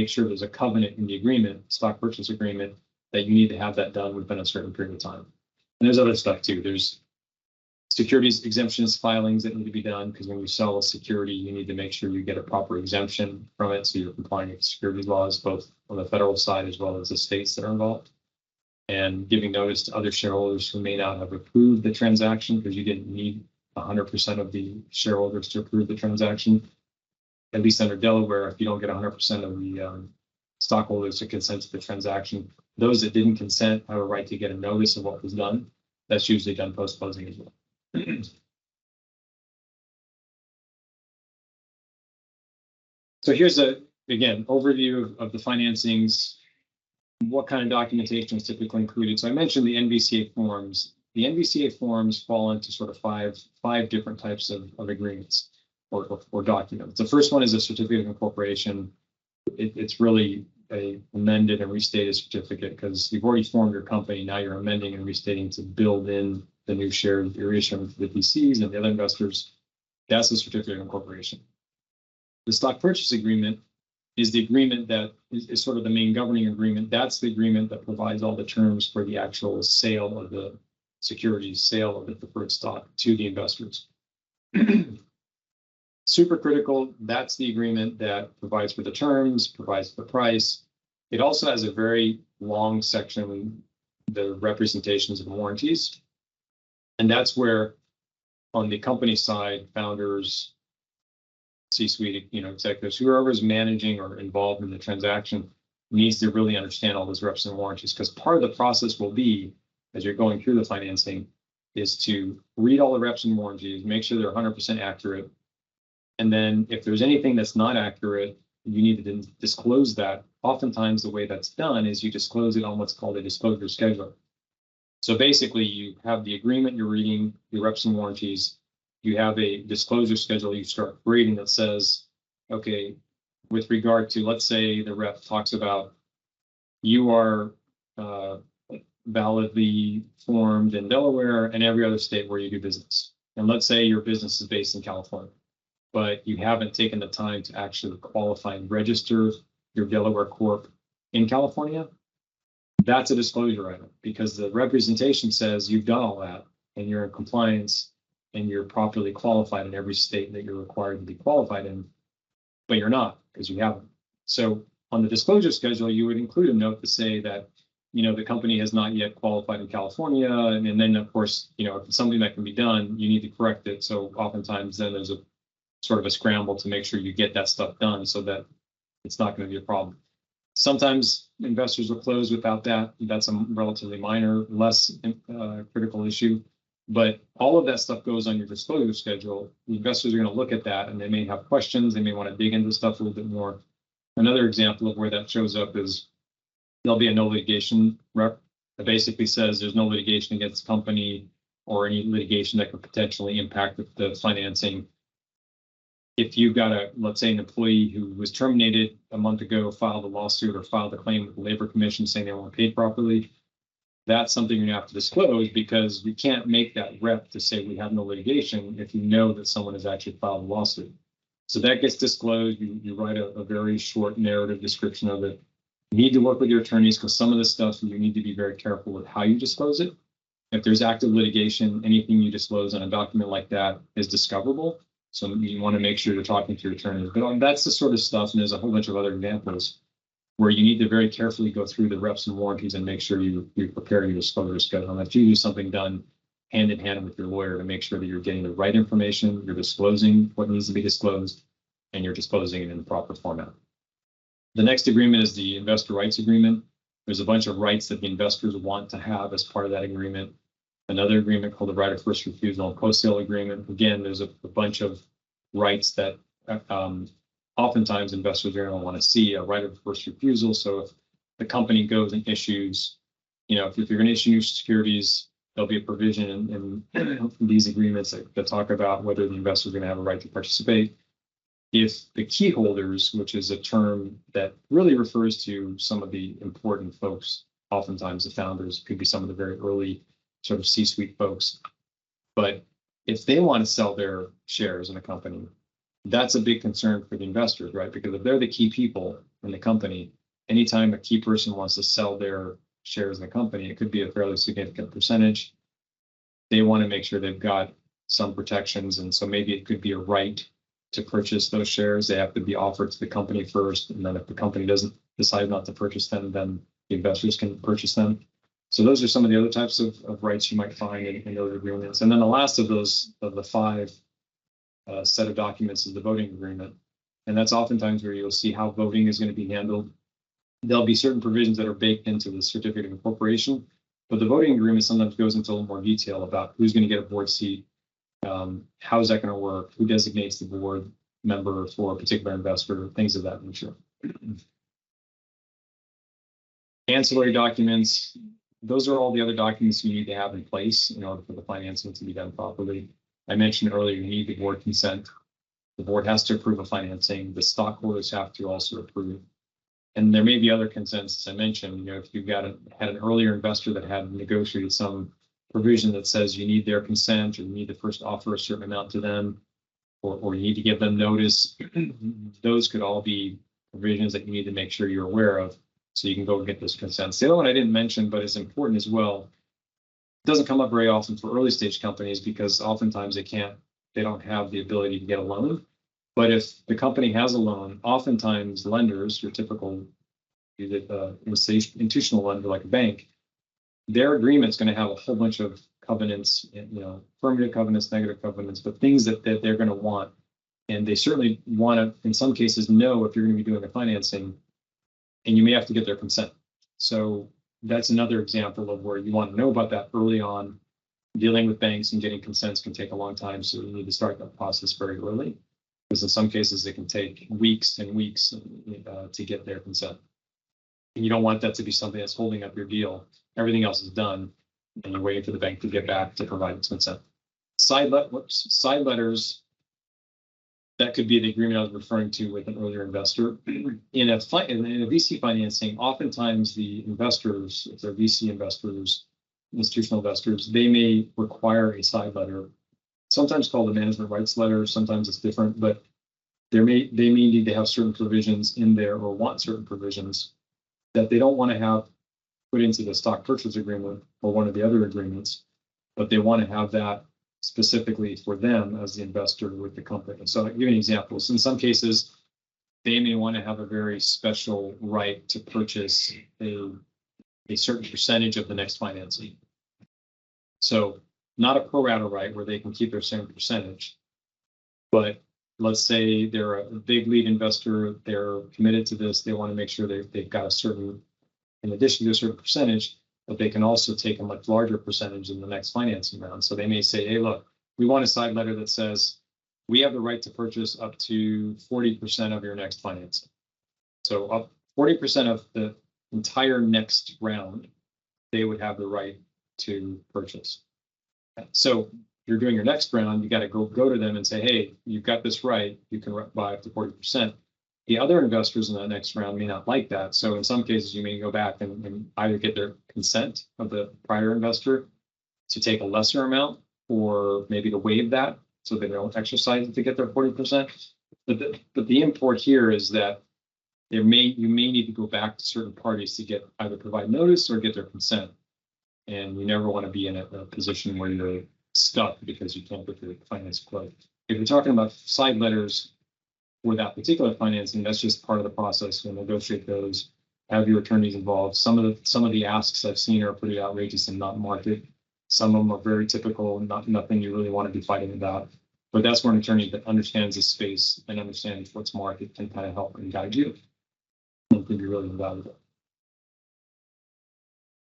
sure there's a covenant in the agreement, stock purchase agreement, that you need to have that done within a certain period of time. And there's other stuff too. There's securities exemptions filings that need to be done, because when you sell a security, you need to make sure you get a proper exemption from it, so you're complying with securities laws, both on the federal side as well as the states that are involved. And giving notice to other shareholders who may not have approved the transaction, because you didn't need 100% of the shareholders to approve the transaction. At least under Delaware, if you don't get 100% of the stockholders to consent to the transaction, those that didn't consent have a right to get a notice of what was done. That's usually done post-closing as well. So here's again, overview of the financings, what kind of documentation is typically included. So I mentioned the NVCA forms. The NVCA forms fall into sort of five different types of agreements or documents. The first one is a certificate of incorporation. It's really a amended and restated certificate, because you've already formed your company. Now you're amending and restating to build in the new shares you're issuing to the VCs and the other investors. That's the certificate of incorporation. The stock purchase agreement is the agreement that is sort of the main governing agreement. That's the agreement that provides all the terms for the actual sale of the securities, sale of the preferred stock to the investors. Super critical, that's the agreement that provides for the terms, provides for the price. It also has a very long section, the representations and warranties. And that's where, on the company side, founders, C-suite, executives, whoever is managing or involved in the transaction needs to really understand all those reps and warranties, because part of the process will be, as you're going through the financing, is to read all the reps and warranties, make sure they're 100% accurate. And then if there's anything that's not accurate, you need to disclose that. Oftentimes the way that's done is you disclose it on what's called a disclosure schedule. So basically you have the agreement you're reading, your reps and warranties, you have a disclosure schedule you start reading that says, okay, with regard to, let's say the rep talks about you are validly formed in Delaware and every other state where you do business. And let's say your business is based in California, but you haven't taken the time to actually qualify and register your Delaware Corp in California. That's a disclosure item, because the representation says you've done all that and you're in compliance and you're properly qualified in every state that you're required to be qualified in, but you're not, because you haven't. So on the disclosure schedule, you would include a note to say that, the company has not yet qualified in California. And then of course, if it's something that can be done, you need to correct it. So oftentimes then there's a sort of a scramble to make sure you get that stuff done so that it's not going to be a problem. Sometimes investors will close without that. That's a relatively minor, less critical issue. But all of that stuff goes on your disclosure schedule. The investors are going to look at that and they may have questions. They may want to dig into stuff a little bit more. Another example of where that shows up is there'll be a no litigation rep that basically says there's no litigation against the company or any litigation that could potentially impact the financing. If you've got let's say an employee who was terminated a month ago, filed a lawsuit or filed a claim with the Labor Commission saying they weren't paid properly, that's something you're gonna have to disclose, because you can't make that rep to say we have no litigation if you know that someone has actually filed a lawsuit. So that gets disclosed. You write a very short narrative description of it. You need to work with your attorneys, because some of this stuff you need to be very careful with how you disclose it. If there's active litigation, anything you disclose on a document like that is discoverable. So you want to make sure you're talking to your attorneys. But that's the sort of stuff, and there's a whole bunch of other examples where you need to very carefully go through the reps and warranties and make sure you prepare your disclosure schedule. And that's usually something done hand in hand with your lawyer to make sure that you're getting the right information, you're disclosing what needs to be disclosed, and you're disclosing it in the proper format. The next agreement is the investor rights agreement. There's a bunch of rights that the investors want to have as part of that agreement. Another agreement called the right of first refusal and post-sale agreement. Again, there's a bunch of rights that oftentimes investors are going to want to see. A right of first refusal. So if the company goes and issues, if you're going to issue new securities, there'll be a provision in these agreements that talk about whether the investor is going to have a right to participate. If the key holders, which is a term that really refers to some of the important folks, oftentimes the founders, could be some of the very early sort of C-suite folks. But if they want to sell their shares in a company, that's a big concern for the investors, right? Because if they're the key people in the company, anytime a key person wants to sell their shares in the company, it could be a fairly significant percentage. They want to make sure they've got some protections. And so maybe it could be a right to purchase those shares. They have to be offered to the company first. And then if the company doesn't decide not to purchase them, then the investors can purchase them. So those are some of the other types of rights you might find in those agreements. And then the last of those, of the five set of documents, is the voting agreement. And that's oftentimes where you'll see how voting is going to be handled. There'll be certain provisions that are baked into the certificate of incorporation, but the voting agreement sometimes goes into a little more detail about who's going to get a board seat, how is that going to work, who designates the board member for a particular investor, things of that nature. Ancillary documents, those are all the other documents you need to have in place in order for the financing to be done properly. I mentioned earlier, you need the board consent. The board has to approve of financing. The stockholders have to also approve. And there may be other consents, as I mentioned. If you've had an earlier investor that had negotiated some provision that says you need their consent, or you need to first offer a certain amount to them, or you need to give them notice, those could all be provisions that you need to make sure you're aware of, so you can go and get those consents. The other one I didn't mention, but is important as well, it doesn't come up very often for early stage companies, because oftentimes they don't have the ability to get a loan. But if the company has a loan, oftentimes lenders, your typical institutional lender like a bank, their agreement is going to have a whole bunch of covenants, affirmative covenants, negative covenants, but things that they're going to want. And they certainly want to, in some cases, know if you're going to be doing the financing, and you may have to get their consent. So that's another example of where you want to know about that early on. Dealing with banks and getting consents can take a long time, so you need to start that process very early, because in some cases it can take weeks and weeks to get their consent. And you don't want that to be something that's holding up your deal. Everything else is done, and you're waiting for the bank to get back to provide its consent. Side letters, that could be the agreement I was referring to with an earlier investor. In a VC financing, oftentimes the investors, if they're VC investors, institutional investors, they may require a side letter, sometimes called a management rights letter, sometimes it's different, but they may need to have certain provisions in there, or want certain provisions that they don't want to have put into the stock purchase agreement or one of the other agreements, but they want to have that specifically for them as the investor with the company. So I'll give you an example. So in some cases, they may want to have a very special right to purchase a certain percentage of the next financing. So not a pro rata right where they can keep their same percentage, but let's say they're a big lead investor, they're committed to this, they want to make sure they've got a certain, in addition to a certain percentage, but they can also take a much larger percentage in the next financing round. So they may say, hey, look, we want a side letter that says we have the right to purchase up to 40% of your next financing. So up 40% of the entire next round, they would have the right to purchase. So you're doing your next round, you got to go to them and say, hey, you've got this right, you can buy up to 40%. The other investors in that next round may not like that. So in some cases, you may go back and either get their consent of the prior investor to take a lesser amount, or maybe to waive that so they don't exercise it to get their 40%. But the import here is that you may need to go back to certain parties to get either provide notice or get their consent. And you never want to be in a position where you're stuck because you can't get the finance closed. If you're talking about side letters for that particular financing, that's just part of the process. We'll negotiate those, have your attorneys involved. Some of the asks I've seen are pretty outrageous and not market. Some of them are very typical, nothing you really want to be fighting about. But that's where an attorney that understands the space and understands what's market can kind of help and guide you. It can be really invaluable.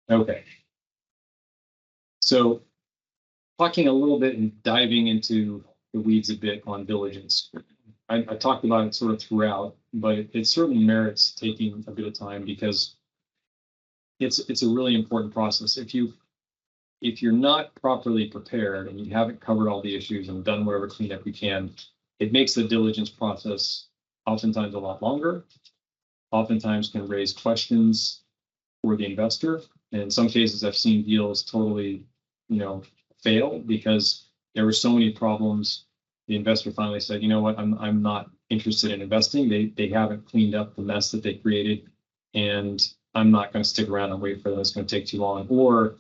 Okay. So talking a little bit and diving into the weeds a bit on diligence. I talked about it sort of throughout, but it certainly merits taking a bit of time because it's a really important process. If you're not properly prepared and you haven't covered all the issues and done whatever cleanup you can, it makes the diligence process oftentimes a lot longer, oftentimes can raise questions for the investor. And in some cases, I've seen deals totally, fail because there were so many problems. The investor finally said, you know what, I'm not interested in investing. They haven't cleaned up the mess that they created, and I'm not going to stick around and wait for them. It's going to take too long. Or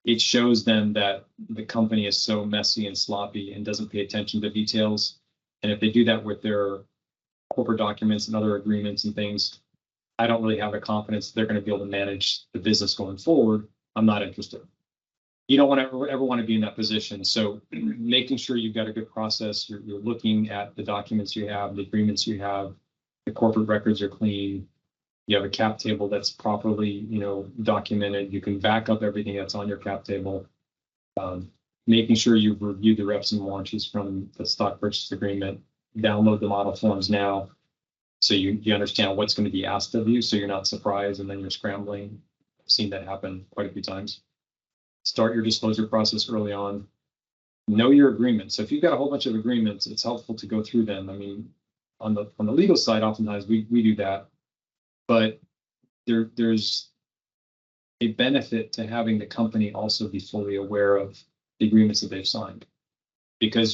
it shows them that the company is so messy and sloppy and doesn't pay attention to details. And if they do that with their corporate documents and other agreements and things, I don't really have the confidence that they're going to be able to manage the business going forward. I'm not interested. You don't want to ever want to be in that position. So making sure you've got a good process, you're looking at the documents you have, the agreements you have, the corporate records are clean. You have a cap table that's properly, documented. You can back up everything that's on your cap table. Making sure you've reviewed the reps and warranties from the stock purchase agreement. Download the model forms now, so you understand what's going to be asked of you, so you're not surprised and then you're scrambling. I've seen that happen quite a few times. Start your disclosure process early on. Know your agreements. So if you've got a whole bunch of agreements, it's helpful to go through them. I mean, on the legal side, oftentimes we do that, but there's a benefit to having the company also be fully aware of the agreements that they've signed, because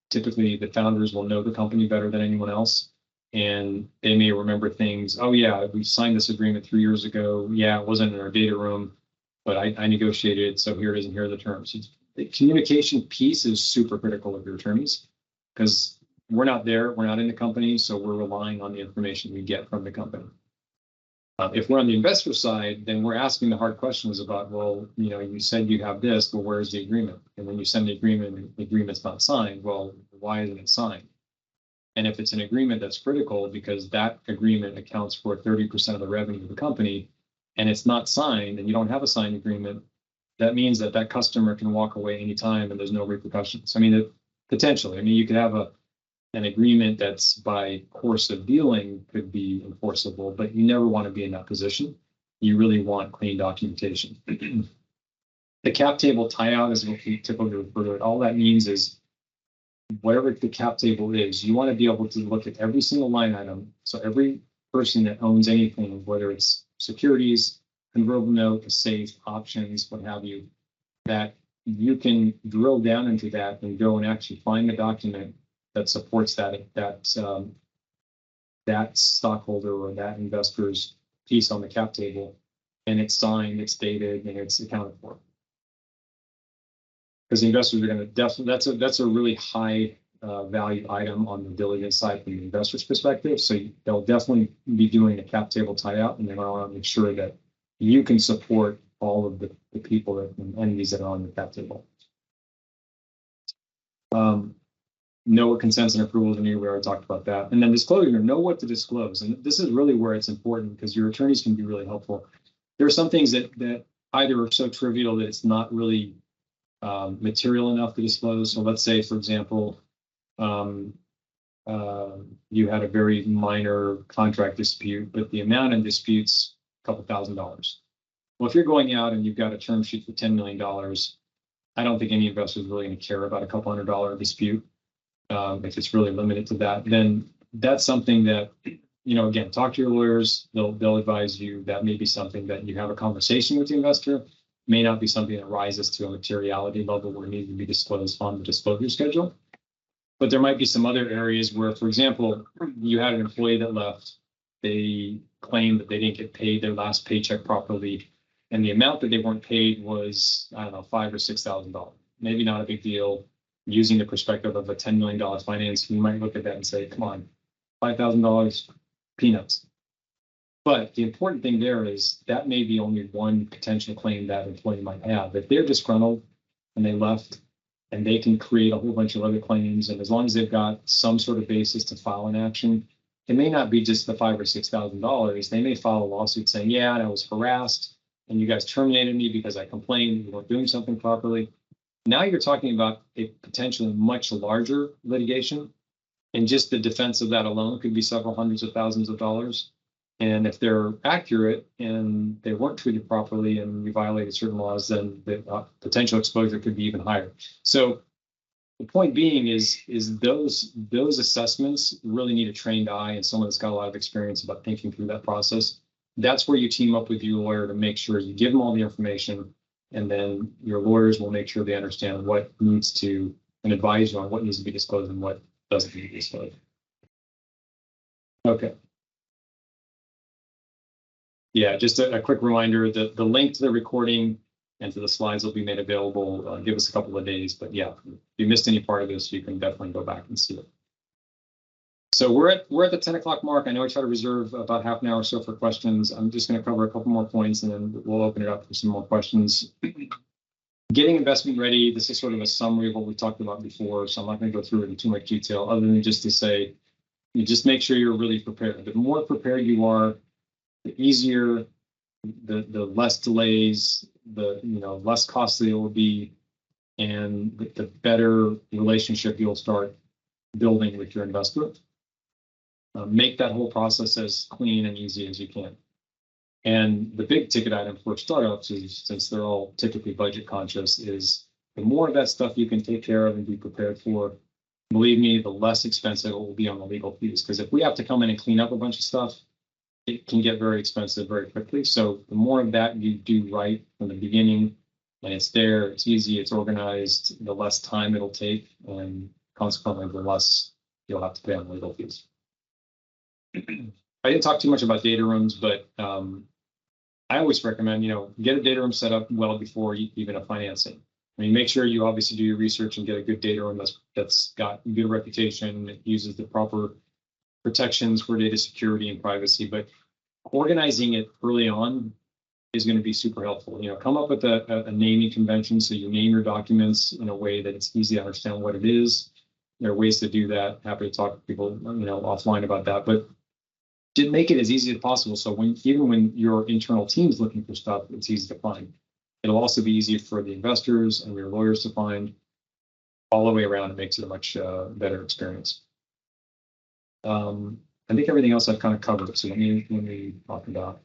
typically the founders will know the company better than anyone else, and they may remember things. Oh yeah, we signed this agreement 3 years ago. Yeah, it wasn't in our data room, but I negotiated it, so here it is, and here are the terms. The communication piece is super critical of your attorneys, because we're not there, we're not in the company, so we're relying on the information we get from the company. If we're on the investor side, then we're asking the hard questions about, well, you said you have this, but where's the agreement? And when you send the agreement and the agreement's not signed, well, why isn't it signed? And if it's an agreement that's critical because that agreement accounts for 30% of the revenue of the company, and it's not signed, and you don't have a signed agreement, that means that customer can walk away anytime and there's no repercussions. I mean, potentially, you could have an agreement that's by course of dealing could be enforceable, but you never want to be in that position. You really want clean documentation. The cap table tie-out is what we typically refer to it. All that means is whatever the cap table is, you want to be able to look at every single line item. So every person that owns anything, whether it's securities, convertible note, a safe, options, what have you, that you can drill down into that and go and actually find the document that supports that stockholder or that investor's piece on the cap table, and it's signed, it's dated, and it's accounted for. Because the investors are going to definitely, that's a really high value item on the diligence side from the investor's perspective. So they'll definitely be doing a cap table tie out, and they want to make sure that you can support all of the people and entities that are on the cap table. Know what consents and approvals are needed. We already talked about that. And then disclosure, know what to disclose. And this is really where it's important, because your attorneys can be really helpful. There are some things that either are so trivial that it's not really material enough to disclose. So let's say, for example, you had a very minor contract dispute, but the amount in dispute's a couple $1,000s. Well, if you're going out and you've got a term sheet for $10 million, I don't think any investor is really going to care about a couple $100 dispute. If it's really limited to that, then that's something that, again, talk to your lawyers. They'll advise you. That may be something that you have a conversation with the investor. May not be something that rises to a materiality level where it needs to be disclosed on the disclosure schedule. But there might be some other areas where, for example, you had an employee that left. They claimed that they didn't get paid their last paycheck properly, and the amount that they weren't paid was, I don't know, $5,000 or $6,000. Maybe not a big deal. Using the perspective of a $10 million finance, you might look at that and say, come on, $5,000, peanuts. But the important thing there is that may be only one potential claim that employee might have. If they're disgruntled and they left, and they can create a whole bunch of other claims, and as long as they've got some sort of basis to file an action, it may not be just the $5,000 or $6,000. They may file a lawsuit saying, yeah, and I was harassed, and you guys terminated me because I complained you weren't doing something properly. Now you're talking about a potentially much larger litigation, and just the defense of that alone could be several hundreds of thousands of dollars. And if they're accurate and they weren't treated properly and you violated certain laws, then the potential exposure could be even higher. So the point being is those assessments really need a trained eye and someone that's got a lot of experience about thinking through that process. That's where you team up with your lawyer to make sure you give them all the information, and then your lawyers will make sure they understand what needs to, and advise you on what needs to be disclosed and what doesn't need to be disclosed. Okay. Yeah, just a quick reminder that the link to the recording and to the slides will be made available. Give us a couple of days, but yeah, if you missed any part of this, you can definitely go back and see it. So we're at the 10 o'clock mark. I know I try to reserve about half an hour or so for questions. I'm just going to cover a couple more points and then we'll open it up for some more questions. Getting investment ready. This is sort of a summary of what we talked about before, so I'm not going to go through it in too much detail, other than just to say, you just make sure you're really prepared. The more prepared you are, the easier, the less delays, the less costly it will be, and the better relationship you'll start building with your investor. Make that whole process as clean and easy as you can. And the big ticket item for startups is, since they're all typically budget conscious, is the more of that stuff you can take care of and be prepared for, believe me, the less expensive it will be on the legal fees. Because if we have to come in and clean up a bunch of stuff, it can get very expensive very quickly. So the more of that you do right from the beginning, and it's there, it's easy, it's organized, the less time it'll take, and consequently, the less you'll have to pay on legal fees. I didn't talk too much about data rooms, but I always recommend, get a data room set up well before even a financing. I mean, make sure you obviously do your research and get a good data room that's got good reputation, it uses the proper protections for data security and privacy, but organizing it early on is going to be super helpful. Come up with a naming convention, so you name your documents in a way that it's easy to understand what it is. There are ways to do that. Happy to talk to people, offline about that, but to make it as easy as possible. So even when your internal team is looking for stuff, it's easy to find. It'll also be easy for the investors and your lawyers to find. All the way around, it makes it a much better experience. I think everything else I've kind of covered. So let me talk about.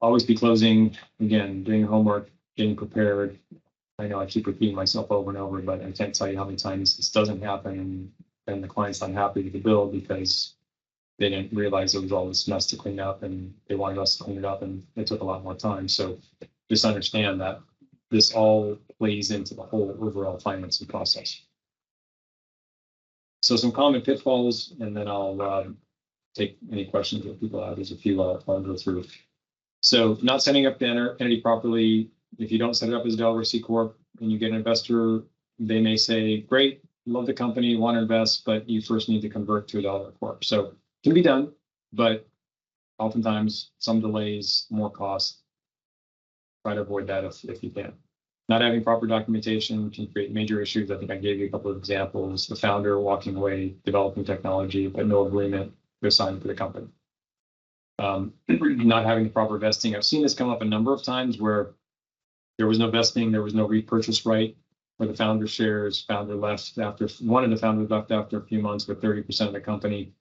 Always be closing, again, doing homework, getting prepared. I know I keep repeating myself over and over, but I can't tell you how many times this doesn't happen, and then the client's unhappy with the bill because they didn't realize there was all this mess to clean up, and they wanted us to clean it up, and it took a lot more time. So just understand that this all plays into the whole overall financing process. So some common pitfalls, and then I'll take any questions that people have. There's a few I'll go through. So not setting up the entity properly. If you don't set it up as Delaware C Corp and you get an investor, they may say, great, love the company, want to invest, but you first need to convert to a Delaware Corp. So it can be done, but oftentimes some delays, more cost. Try to avoid that if you can. Not having proper documentation can create major issues. I think I gave you a couple of examples. The founder walking away, developing technology, but no agreement to assign to the company. Not having the proper vesting. I've seen this come up a number of times where there was no vesting, there was no repurchase right for the founder shares. Founder left after, one of the founders left after a few months with 30% of the company,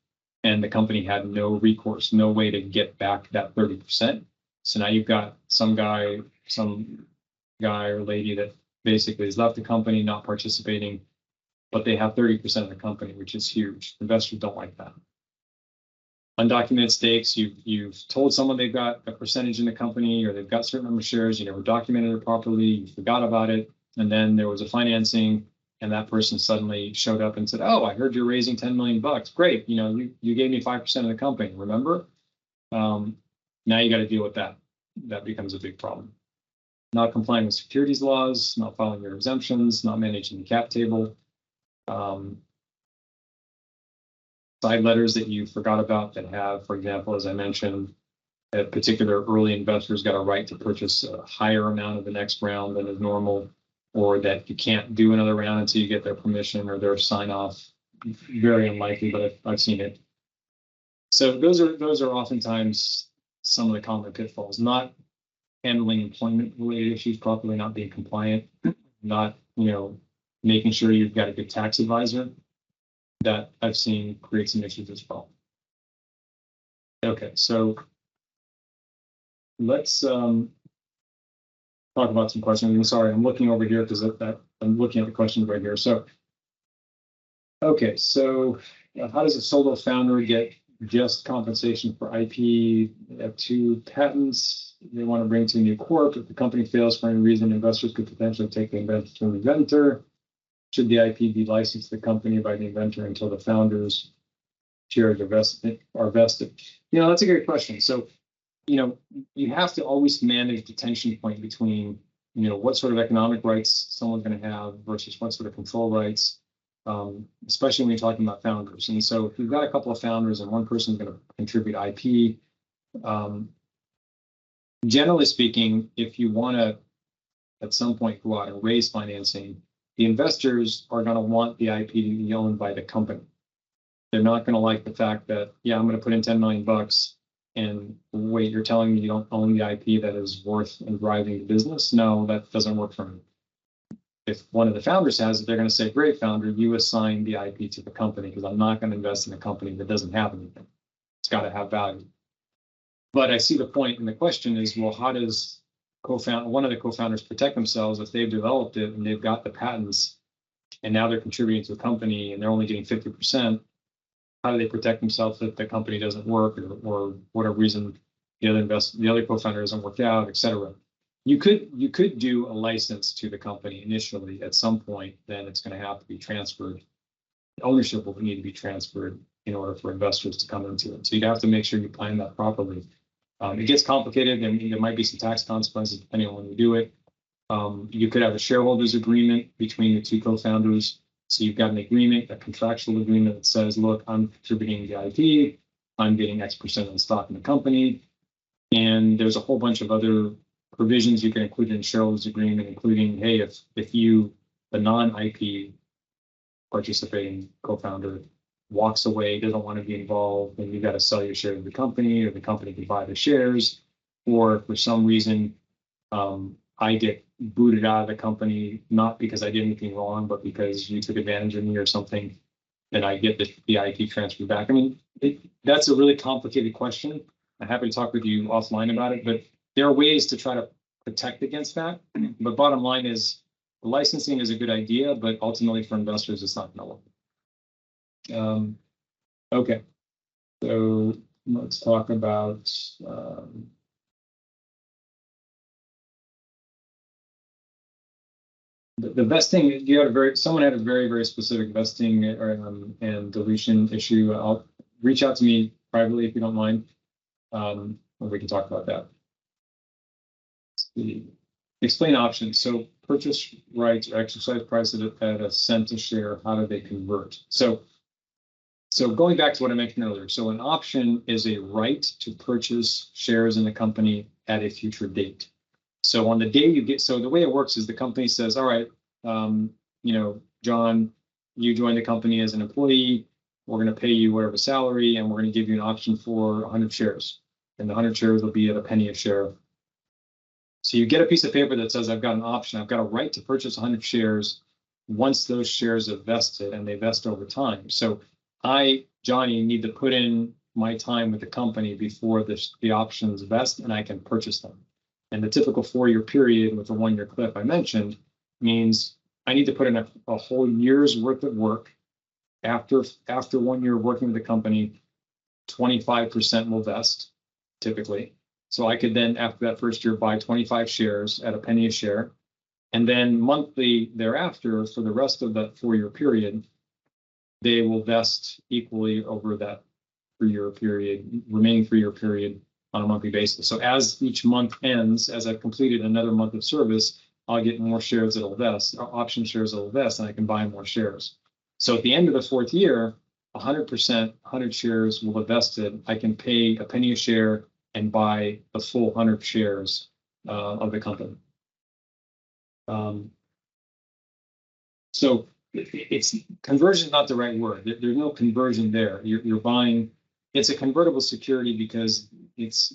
and the company had no recourse, no way to get back that 30%. So now you've got some guy or lady that basically has left the company, not participating. but they have 30% of the company, which is huge. Investors don't like that. Undocumented stakes, you've told someone they've got a percentage in the company or they've got a certain number of shares, you never documented it properly, you forgot about it, and then there was a financing and that person suddenly showed up and said, oh, I heard you're raising 10 million bucks. Great, you gave me 5% of the company, remember? Now you got to deal with that. That becomes a big problem. Not complying with securities laws, not following your exemptions, not managing the cap table. Side letters that you forgot about that have, for example, as I mentioned, a particular early investor's got a right to purchase a higher amount of the next round than is normal, or that you can't do another round until you get their permission or their sign off. Very unlikely, but I've seen it. So those are oftentimes some of the common pitfalls. Not handling employment-related issues properly, not being compliant, not making sure you've got a good tax advisor. That I've seen create some issues as well. Okay, so let's talk about some questions. I'm sorry, I'm looking over here because I'm looking at the questions right here. So, okay, so how does a solo founder get just compensation for IP? They have 2 patents they want to bring to a new corp. If the company fails for any reason, investors could potentially take the inventor to an inventor. Should the IP be licensed to the company by the inventor until the founder's shares are vested? That's a great question. So, you have to always manage the tension point between, what sort of economic rights someone's going to have versus what sort of control rights, especially when you're talking about founders. And so if you've got a couple of founders and one person is going to contribute IP, generally speaking, if you want to, at some point, go out and raise financing, the investors are going to want the IP to be owned by the company. They're not going to like the fact that, I'm going to put in 10 million bucks and wait, you're telling me you don't own the IP that is worth and driving the business? No, that doesn't work for me. If one of the founders has it, they're going to say, great, founder, you assign the IP to the company because I'm not going to invest in a company that doesn't have anything. It's got to have value. But I see the point, and the question is, well, how does one of the co-founders protect themselves if they've developed it and they've got the patents and now they're contributing to the company and they're only getting 50%? How do they protect themselves if the company doesn't work or whatever reason the other co-founder doesn't work out, et cetera? You could do a license to the company initially at some point, then it's going to have to be transferred. Ownership will need to be transferred in order for investors to come into it. So you'd have to make sure you plan that properly. It gets complicated, and there might be some tax consequences depending on when you do it. You could have a shareholders agreement between the 2 co-founders. So you've got an agreement, a contractual agreement that says, look, I'm contributing the IP, I'm getting X% of the stock in the company. And there's a whole bunch of other provisions you can include in shareholders agreement, including, hey, if you, the non-IP participating co-founder, walks away, doesn't want to be involved, then you've got to sell your share of the company, or the company can buy the shares. Or for some reason, I get booted out of the company, not because I did anything wrong, but because you took advantage of me or something, then I get the IP transferred back. I mean, that's a really complicated question. I'm happy to talk with you offline about it, but there are ways to try to protect against that. But bottom line is, licensing is a good idea, but ultimately for investors, it's not going to work. Okay, so let's talk about the vesting. Someone had a very, very specific vesting and dilution issue. I'll reach out to me privately if you don't mind, and we can talk about that. Explain options. So purchase rights or exercise price at a cent a share, how do they convert? So going back to what I mentioned earlier, so an option is a right to purchase shares in the company at a future date. So on the day you get, so the way it works is the company says, all right, John, you joined the company as an employee, we're going to pay you whatever salary, and we're going to give you an option for 100 shares. And the 100 shares will be at a penny a share. So you get a piece of paper that says, I've got an option, I've got a right to purchase 100 shares once those shares have vested, and they vest over time. So I, Johnny, need to put in my time with the company before the options vest, and I can purchase them. And the typical 4-year period with the 1-year cliff I mentioned means I need to put in a whole year's worth of work. After 1 year of working with the company, 25% will vest typically. So I could then, after that first year, buy 25 shares at a penny a share. And then monthly thereafter, for the rest of that 4-year period, they will vest equally over that 3-year period, remaining 3-year period on a monthly basis. So as each month ends, as I've completed another month of service, I'll get more shares that'll vest, option shares that'll vest, and I can buy more shares. So at the end of the 4th year, 100%, 100 shares will have vested. I can pay a penny a share and buy the full 100 shares of the company. So it's conversion is not the right word. There's no conversion there. You're buying. It's a convertible security because it's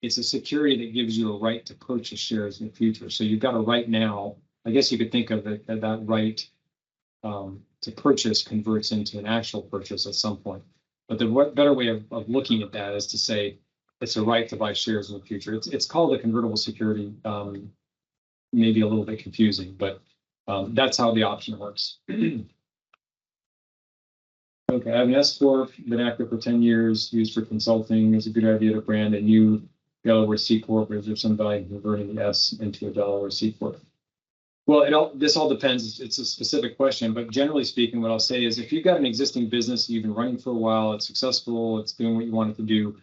a security that gives you a right to purchase shares in the future. So you've got a right now. I guess you could think of it that right to purchase converts into an actual purchase at some point. But the better way of looking at that is to say it's a right to buy shares in the future. It's called a convertible security. Maybe a little bit confusing, but that's how the option works. Okay, I have an S Corp, been active for 10 years, used for consulting. It's a good idea to brand a new Delaware C Corp, or is there some value in converting the S into a Delaware C Corp? Well, this all depends. It's a specific question, but generally speaking, what I'll say is if you've got an existing business, you've been running for a while, it's successful, it's doing what you want it to do,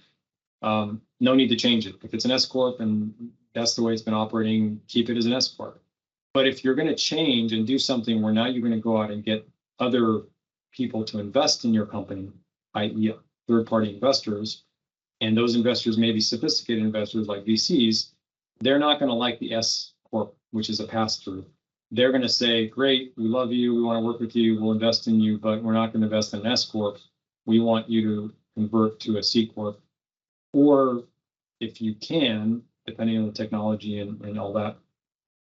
no need to change it. If it's an S Corp and that's the way it's been operating, keep it as an S Corp. But if you're going to change and do something where now you're going to go out and get other people to invest in your company, i.e. third-party investors, and those investors may be sophisticated investors like VCs, they're not going to like the S Corp, which is a pass-through. They're going to say, great, we love you, we want to work with you, we'll invest in you, but we're not going to invest in an S Corp. We want you to convert to a C Corp. Or if you can, depending on the technology and all that,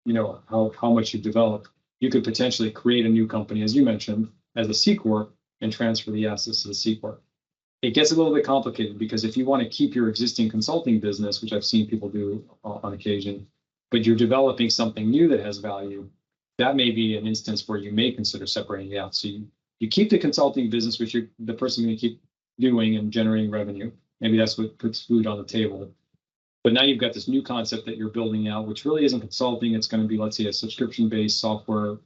you know, how much you've developed, you could potentially create a new company, as you mentioned, as a C Corp and transfer the assets to the C Corp. It gets a little bit complicated because if you want to keep your existing consulting business, which I've seen people do on occasion, but you're developing something new that has value, that may be an instance where you may consider separating it out. So you keep the consulting business, which the person going to keep doing and generating revenue. Maybe that's what puts food on the table. But now you've got this new concept that you're building out, which really isn't consulting. It's going to be, let's say, a subscription-based software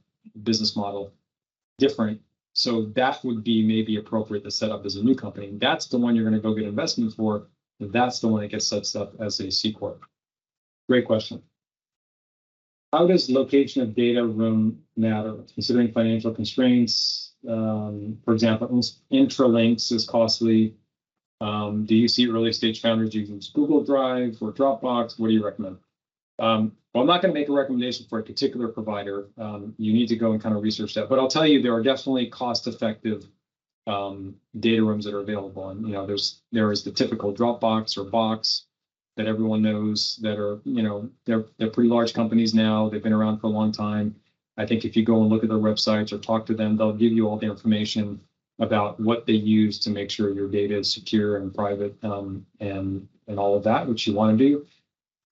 business model, different. So that would be maybe appropriate to set up as a new company. That's the one you're going to go get investment for. That's the one that gets set up as a C Corp. Great question. How does location of data room matter, considering financial constraints? For example, Intralinks is costly. Do you see early stage founders using Google Drive or Dropbox? What do you recommend? Well, I'm not going to make a recommendation for a particular provider. You need to go and kind of research that. But I'll tell you, there are definitely cost-effective data rooms that are available. And, you know, there is the typical Dropbox or Box that everyone knows that are, you know, they're pretty large companies now. They've been around for a long time. I think if you go and look at their websites or talk to them, they'll give you all the information about what they use to make sure your data is secure and private and all of that, which you want to do.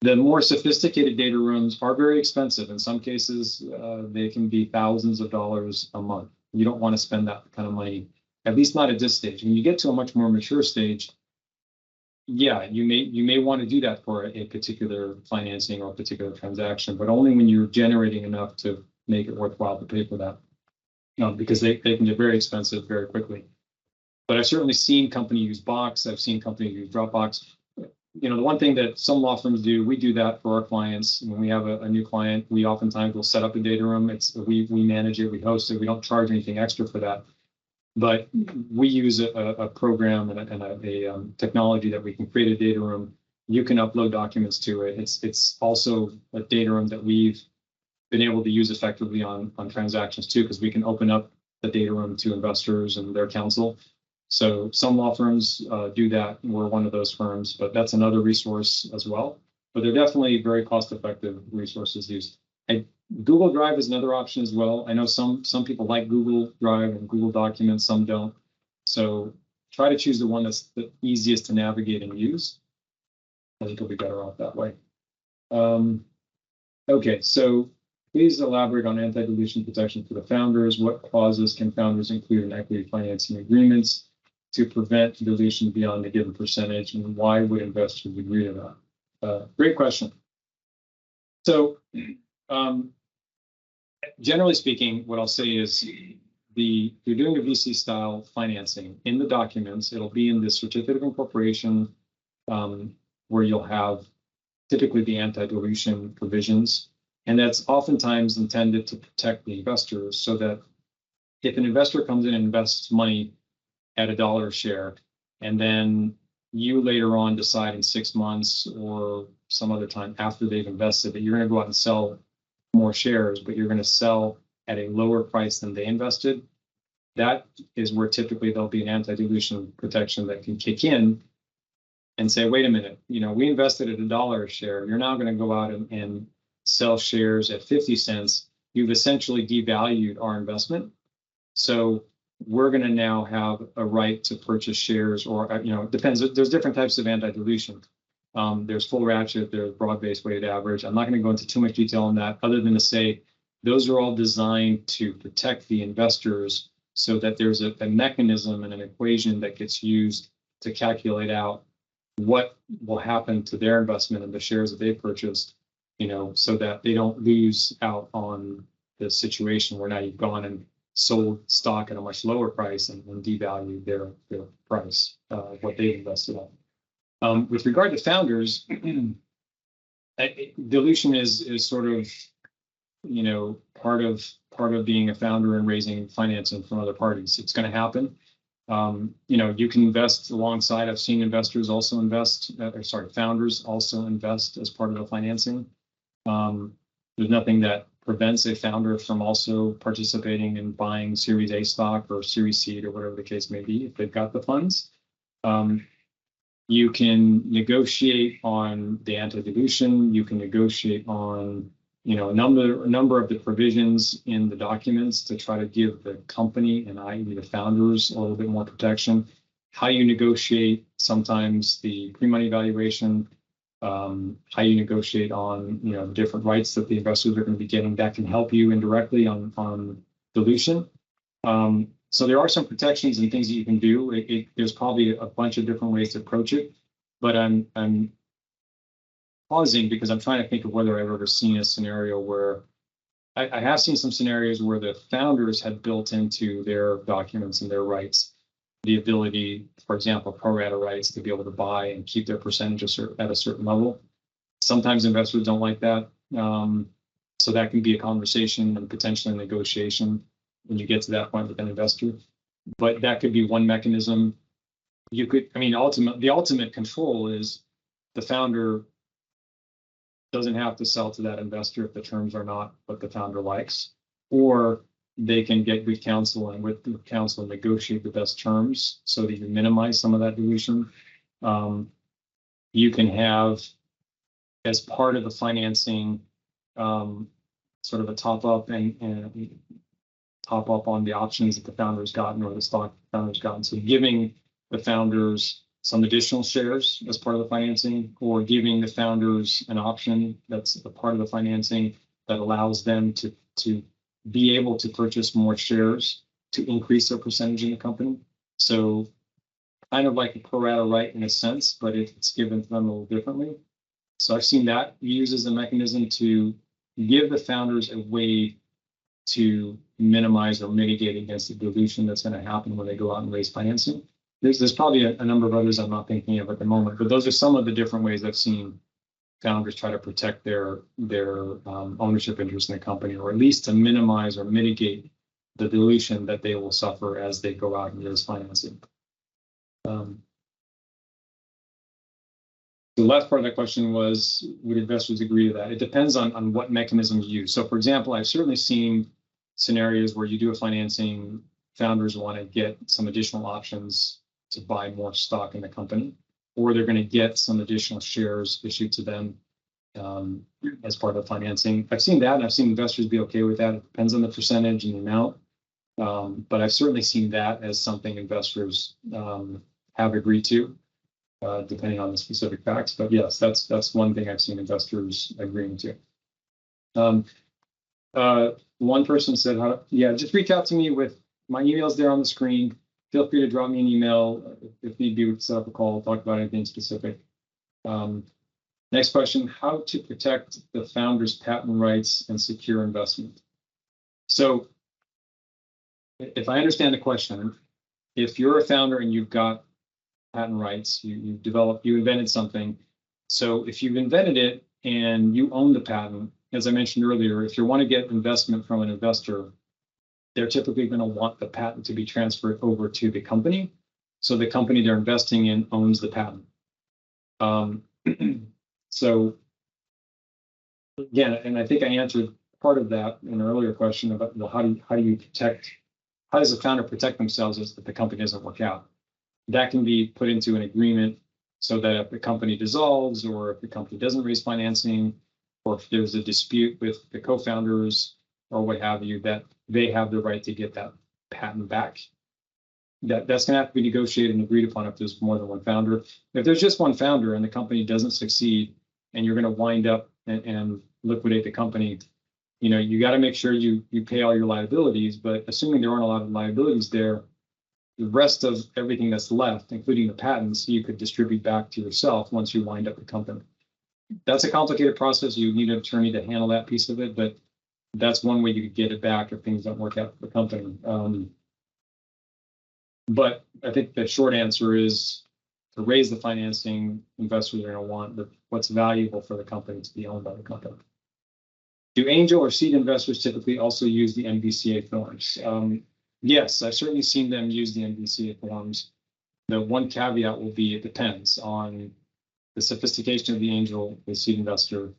The more sophisticated data rooms are very expensive. In some cases, they can be thousands of dollars a month. You don't want to spend that kind of money, at least not at this stage. When you get to a much more mature stage, yeah, you may want to do that for a particular financing or a particular transaction, but only when you're generating enough to make it worthwhile to pay for that. Because they can get very expensive very quickly. But I've certainly seen companies use Box. I've seen companies use Dropbox. You know, the one thing that some law firms do, we do that for our clients. When we have a new client, we oftentimes will set up a data room. We manage it, we host it. We don't charge anything extra for that. But we use a program and a technology that we can create a data room. You can upload documents to it. It's also a data room that we've been able to use effectively on transactions too, because we can open up the data room to investors and their counsel. So some law firms do that. We're one of those firms, but that's another resource as well. But they're definitely very cost-effective resources used. And Google Drive is another option as well. I know some people like Google Drive and Google Documents, some don't. So try to choose the one that's the easiest to navigate and use. I think you'll be better off that way. Okay, so please elaborate on anti-dilution protection for the founders. What clauses can founders include in equity financing agreements to prevent dilution beyond a given percentage, and why would investors agree to that? Great question. So, generally speaking, what I'll say is you're doing a VC style financing. In the documents, it'll be in the certificate of incorporation, where you'll have typically the anti-dilution provisions. And that's oftentimes intended to protect the investors, so that if an investor comes in and invests money at $1 a share, and then you later on decide in 6 months or some other time after they've invested that you're going to go out and sell more shares, but you're going to sell at a lower price than they invested, that is where typically there'll be an anti-dilution protection that can kick in and say, wait a minute, we invested at $1 a share. You're now going to go out and sell shares at 50 cents. You've essentially devalued our investment. So we're going to now have a right to purchase shares, or, it depends. There's different types of anti-dilution. There's full ratchet, there's broad-based weighted average. I'm not going to go into too much detail on that, other than to say those are all designed to protect the investors, so that there's a mechanism and an equation that gets used to calculate out what will happen to their investment in the shares that they purchased, so that they don't lose out on the situation where now you've gone and sold stock at a much lower price and devalued their price, what they've invested on. With regard to founders, dilution is sort of, part of being a founder and raising financing from other parties. It's going to happen. You can invest alongside. I've seen investors also invest, founders also invest as part of the financing. There's nothing that prevents a founder from also participating in buying Series A stock or Series C or whatever the case may be if they've got the funds. You can negotiate on the anti-dilution. You can negotiate on a number of the provisions in the documents to try to give the company, and i.e. the founders, a little bit more protection. How you negotiate sometimes the pre-money valuation, how you negotiate on different rights that the investors are going to be getting, that can help you indirectly on dilution. So there are some protections and things that you can do. There's probably a bunch of different ways to approach it, but I'm pausing because I'm trying to think of whether I've ever seen a scenario where I have seen some scenarios where the founders had built into their documents and their rights the ability, for example, pro rata rights to be able to buy and keep their percentage at a certain level. Sometimes investors don't like that. So that can be a conversation and potentially a negotiation when you get to that point with an investor. But that could be one mechanism. The ultimate control is the founder doesn't have to sell to that investor if the terms are not what the founder likes, or they can get good counsel and with the counsel negotiate the best terms so that you minimize some of that dilution. You can have, as part of the financing, sort of a top up and top up on the options that the founders gotten or the stock founders gotten. So giving the founders some additional shares as part of the financing, or giving the founders an option that's a part of the financing that allows them to be able to purchase more shares to increase their percentage in the company. So kind of like a pro rata right in a sense, but it's given to them a little differently. So I've seen that used as a mechanism to give the founders a way to minimize or mitigate against the dilution that's going to happen when they go out and raise financing. There's probably a number of others I'm not thinking of at the moment, but those are some of the different ways I've seen founders try to protect their ownership interest in the company, or at least to minimize or mitigate the dilution that they will suffer as they go out and raise financing. The last part of that question was, would investors agree to that? It depends on what mechanism you use. So, for example, I've certainly seen scenarios where you do a financing, founders want to get some additional options to buy more stock in the company, or they're going to get some additional shares issued to them as part of financing. I've seen that, and I've seen investors be okay with that. It depends on the percentage and the amount, but I've certainly seen that as something investors have agreed to, depending on the specific facts. But yes, that's one thing I've seen investors agreeing to. One person said, yeah, just reach out to me with my email's there on the screen. Feel free to drop me an email if need be. We can set up a call, talk about anything specific. Next question, how to protect the founder's patent rights and secure investment. So if I understand the question, if you're a founder and you've got patent rights, you invented something. So if you've invented it and you own the patent, as I mentioned earlier, if you want to get investment from an investor, they're typically going to want the patent to be transferred over to the company. So the company they're investing in owns the patent. So again, and I think I answered part of that in an earlier question about how does a founder protect themselves if the company doesn't work out? That can be put into an agreement so that if the company dissolves or if the company doesn't raise financing, or if there's a dispute with the co-founders or what have you, that they have the right to get that patent back. That's going to have to be negotiated and agreed upon if there's more than one founder. If there's just one founder and the company doesn't succeed and you're going to wind up and liquidate the company, you got to make sure you pay all your liabilities. But assuming there aren't a lot of liabilities there, the rest of everything that's left, including the patents, you could distribute back to yourself once you wind up the company. That's a complicated process. You need an attorney to handle that piece of it, but that's one way you could get it back if things don't work out for the company. But I think the short answer is to raise the financing, investors are going to want what's valuable for the company to be owned by the company. Do angel or seed investors typically also use the NVCA forms? Yes, I've certainly seen them use the NVCA forms. The one caveat will be it depends on the sophistication of the angel, the seed investor.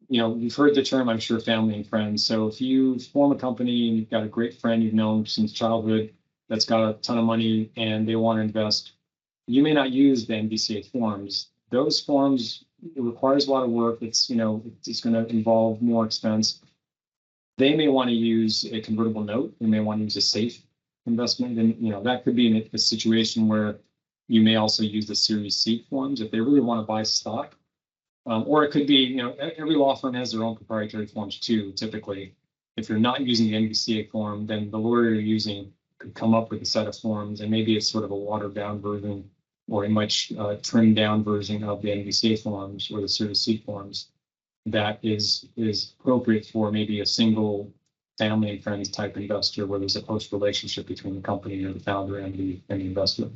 You've heard the term, I'm sure, family and friends. So if you form a company and you've got a great friend you've known since childhood that's got a ton of money and they want to invest, you may not use the NVCA forms. Those forms, it requires a lot of work. It's going to involve more expense. They may want to use a convertible note. They may want to use a safe investment. And, that could be in a situation where you may also use the Series C forms if they really want to buy stock. Or it could be, every law firm has their own proprietary forms too, typically. If you're not using the NVCA form, then the lawyer you're using could come up with a set of forms, and maybe it's sort of a watered down version or a much trimmed down version of the NVCA forms or the Series C forms that is appropriate for maybe a single family and friends type investor where there's a close relationship between the company or the founder and the investor.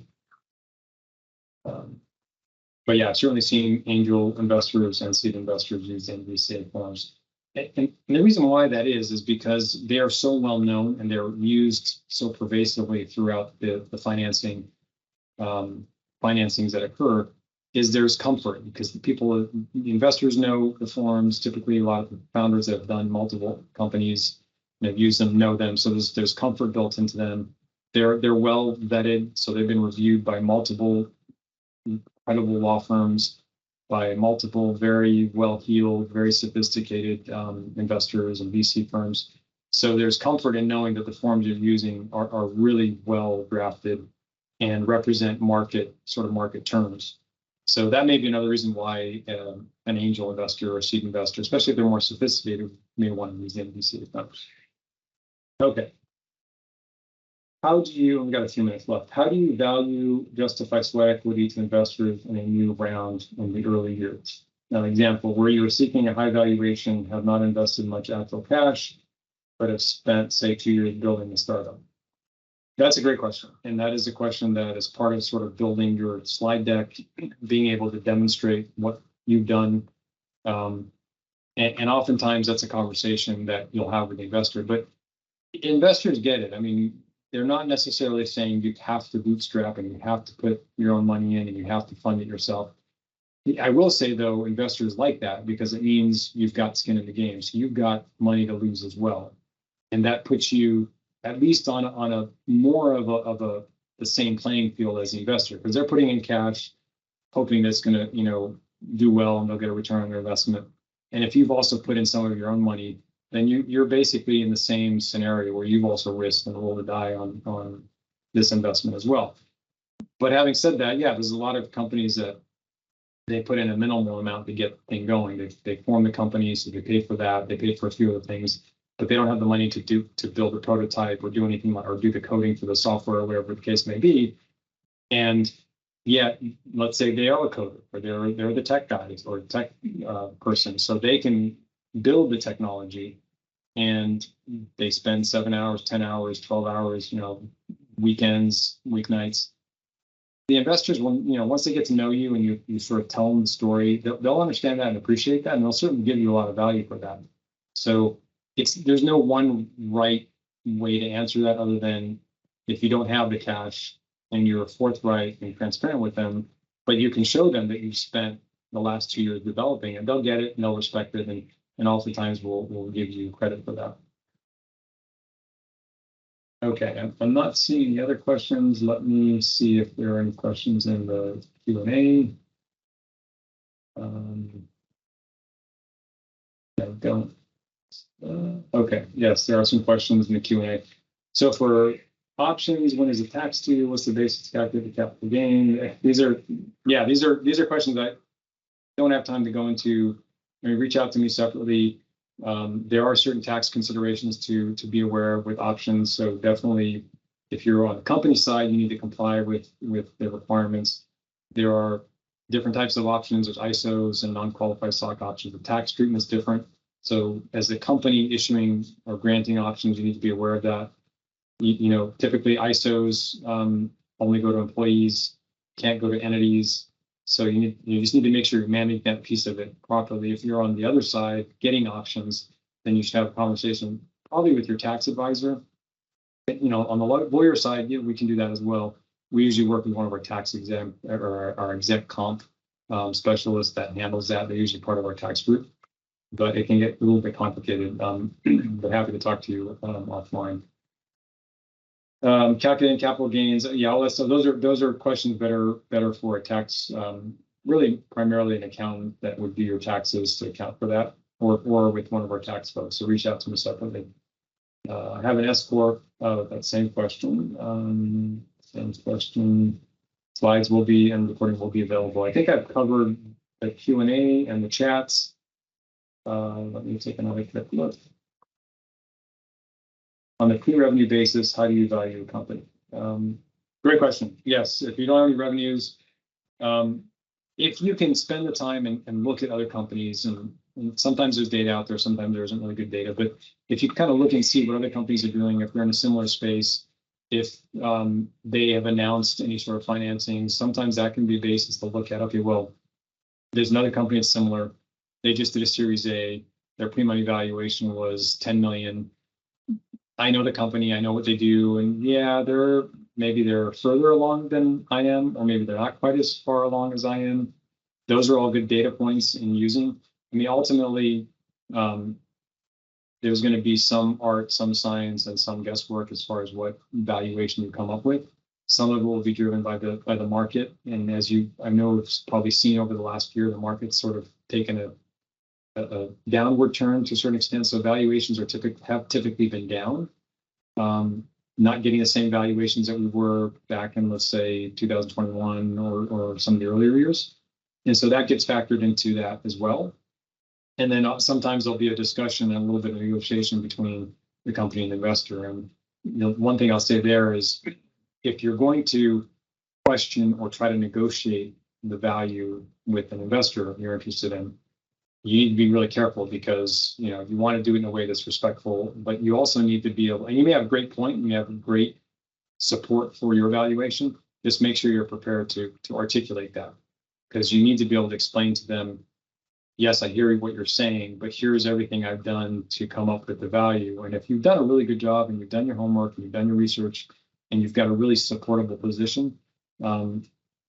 But yeah, I've certainly seen angel investors and seed investors use NVCA forms. And the reason why that is because they are so well known and they're used so pervasively throughout the financings that occur, is there's comfort because the investors know the forms. Typically, a lot of the founders that have done multiple companies and have used them know them. So there's comfort built into them. They're well vetted, so they've been reviewed by multiple credible law firms, by multiple very well-heeled, very sophisticated investors and VC firms. So there's comfort in knowing that the forms you're using are really well drafted and represent market terms. So that may be another reason why an angel investor or seed investor, especially if they're more sophisticated, may want to use the NVCA forms. Okay. We've got a few minutes left. How do you justify sweat equity to investors in a new round in the early years? Now, an example, where you are seeking a high valuation, have not invested much actual cash, but have spent, say, 2 years building the startup. That's a great question. And that is a question that is part of sort of building your slide deck, being able to demonstrate what you've done. And oftentimes that's a conversation that you'll have with the investor, but investors get it. I mean, they're not necessarily saying you have to bootstrap and you have to put your own money in and you have to fund it yourself. I will say, though, investors like that because it means you've got skin in the game. So you've got money to lose as well. And that puts you at least on a more of the same playing field as the investor because they're putting in cash, hoping that's going to, do well and they'll get a return on their investment. And if you've also put in some of your own money, then you're basically in the same scenario where you've also risked and rolled the die on this investment as well. But having said that, yeah, there's a lot of companies that they put in a minimal amount to get the thing going. They form the company, so they pay for that. They pay for a few other things. but they don't have the money to build a prototype or do anything or do the coding for the software or whatever the case may be. And yet, let's say they are a coder or they're the tech guys or tech person, so they can build the technology, and they spend 7 hours, 10 hours, 12 hours, weekends, weeknights. The investors, once they get to know you and you sort of tell them the story, they'll understand that and appreciate that, and they'll certainly give you a lot of value for that. So there's no one right way to answer that, other than if you don't have the cash and you're forthright and transparent with them, but you can show them that you've spent the last 2 years developing, and they'll get it and they'll respect it, and oftentimes we'll give you credit for that. Okay, I'm not seeing any other questions. Let me see if there are any questions in the Q&A. I don't. Okay, yes, there are some questions in the Q&A. So for options, when is the tax due? What's the basis to calculate the capital gain? These are questions I don't have time to go into. Reach out to me separately. There are certain tax considerations to be aware of with options. So definitely, if you're on the company side, you need to comply with the requirements. There are different types of options. There's ISOs and non-qualified stock options. The tax treatment is different. So as a company issuing or granting options, you need to be aware of that. Typically ISOs only go to employees, can't go to entities. So you just need to make sure you're managing that piece of it properly. If you're on the other side getting options, then you should have a conversation probably with your tax advisor. On the lawyer side, we can do that as well. We usually work with one of our tax exempt or our exempt comp specialists that handles that. They're usually part of our tax group, but it can get a little bit complicated. But happy to talk to you offline. Calculating capital gains, all that stuff. Those are questions better for a tax, really primarily an accountant that would do your taxes to account for that, or with one of our tax folks. So reach out to me separately. I have an S corp. That same question. Slides will be and recording will be available. I think I've covered the Q&A and the chats. Let me take another quick look. On the pre-revenue basis, how do you value a company? Great question. Yes, if you don't have any revenues, if you can spend the time and look at other companies, and sometimes there's data out there, sometimes there isn't really good data, but if you kind of look and see what other companies are doing, if they're in a similar space, if they have announced any sort of financing, sometimes that can be a basis to look at, okay, well, there's another company that's similar. They just did a Series A. Their pre-money valuation was 10 million. I know the company, I know what they do, and yeah, maybe they're further along than I am, or maybe they're not quite as far along as I am. Those are all good data points in using. Ultimately, there's going to be some art, some science, and some guesswork as far as what valuation you come up with. Some of it will be driven by the market, and as I know it's probably seen over the last year, the market's sort of taken a downward turn to a certain extent. So valuations have typically been down, not getting the same valuations that we were back in, let's say, 2021 or some of the earlier years. And so that gets factored into that as well. And then sometimes there'll be a discussion and a little bit of negotiation between the company and the investor. And one thing I'll say there is, if you're going to question or try to negotiate the value with an investor you're interested in, you need to be really careful, because you want to do it in a way that's respectful, but you also need to be able, and you may have a great point, and you have great support for your evaluation. Just make sure you're prepared to articulate that, because you need to be able to explain to them, yes, I hear what you're saying, but here's everything I've done to come up with the value. And if you've done a really good job and you've done your homework and you've done your research and you've got a really supportable position,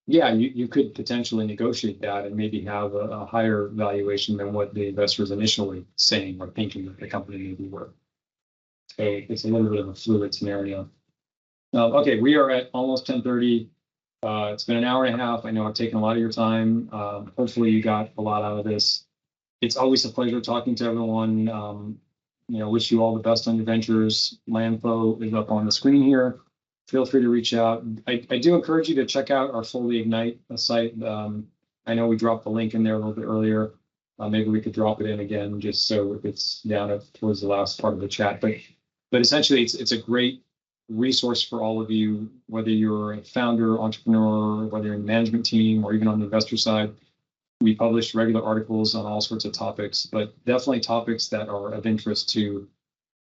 you could potentially negotiate that and maybe have a higher valuation than what the investor is initially saying or thinking that the company may be worth. So it's a little bit of a fluid scenario. Okay, we are at almost 10:30. It's been an hour and a half. I know I've taken a lot of your time. Hopefully you got a lot out of this. It's always a pleasure talking to everyone. Wish you all the best on your ventures. My info is up on the screen here. Feel free to reach out. I do encourage you to check out our Foley Ignite site. I know we dropped the link in there a little bit earlier. Maybe we could drop it in again just so it's down towards the last part of the chat. But essentially, it's a great resource for all of you, whether you're a founder, entrepreneur, whether you're in the management team, or even on the investor side. We publish regular articles on all sorts of topics, but definitely topics that are of interest to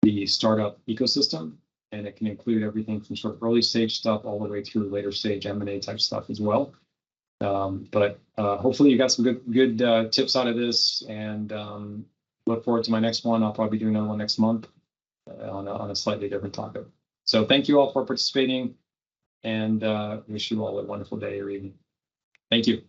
the startup ecosystem. And it can include everything from sort of early stage stuff all the way through later stage M&A type stuff as well. But hopefully you got some good tips out of this, and look forward to my next one. I'll probably do another one next month on a slightly different topic. So thank you all for participating, and wish you all a wonderful day or evening. Thank you.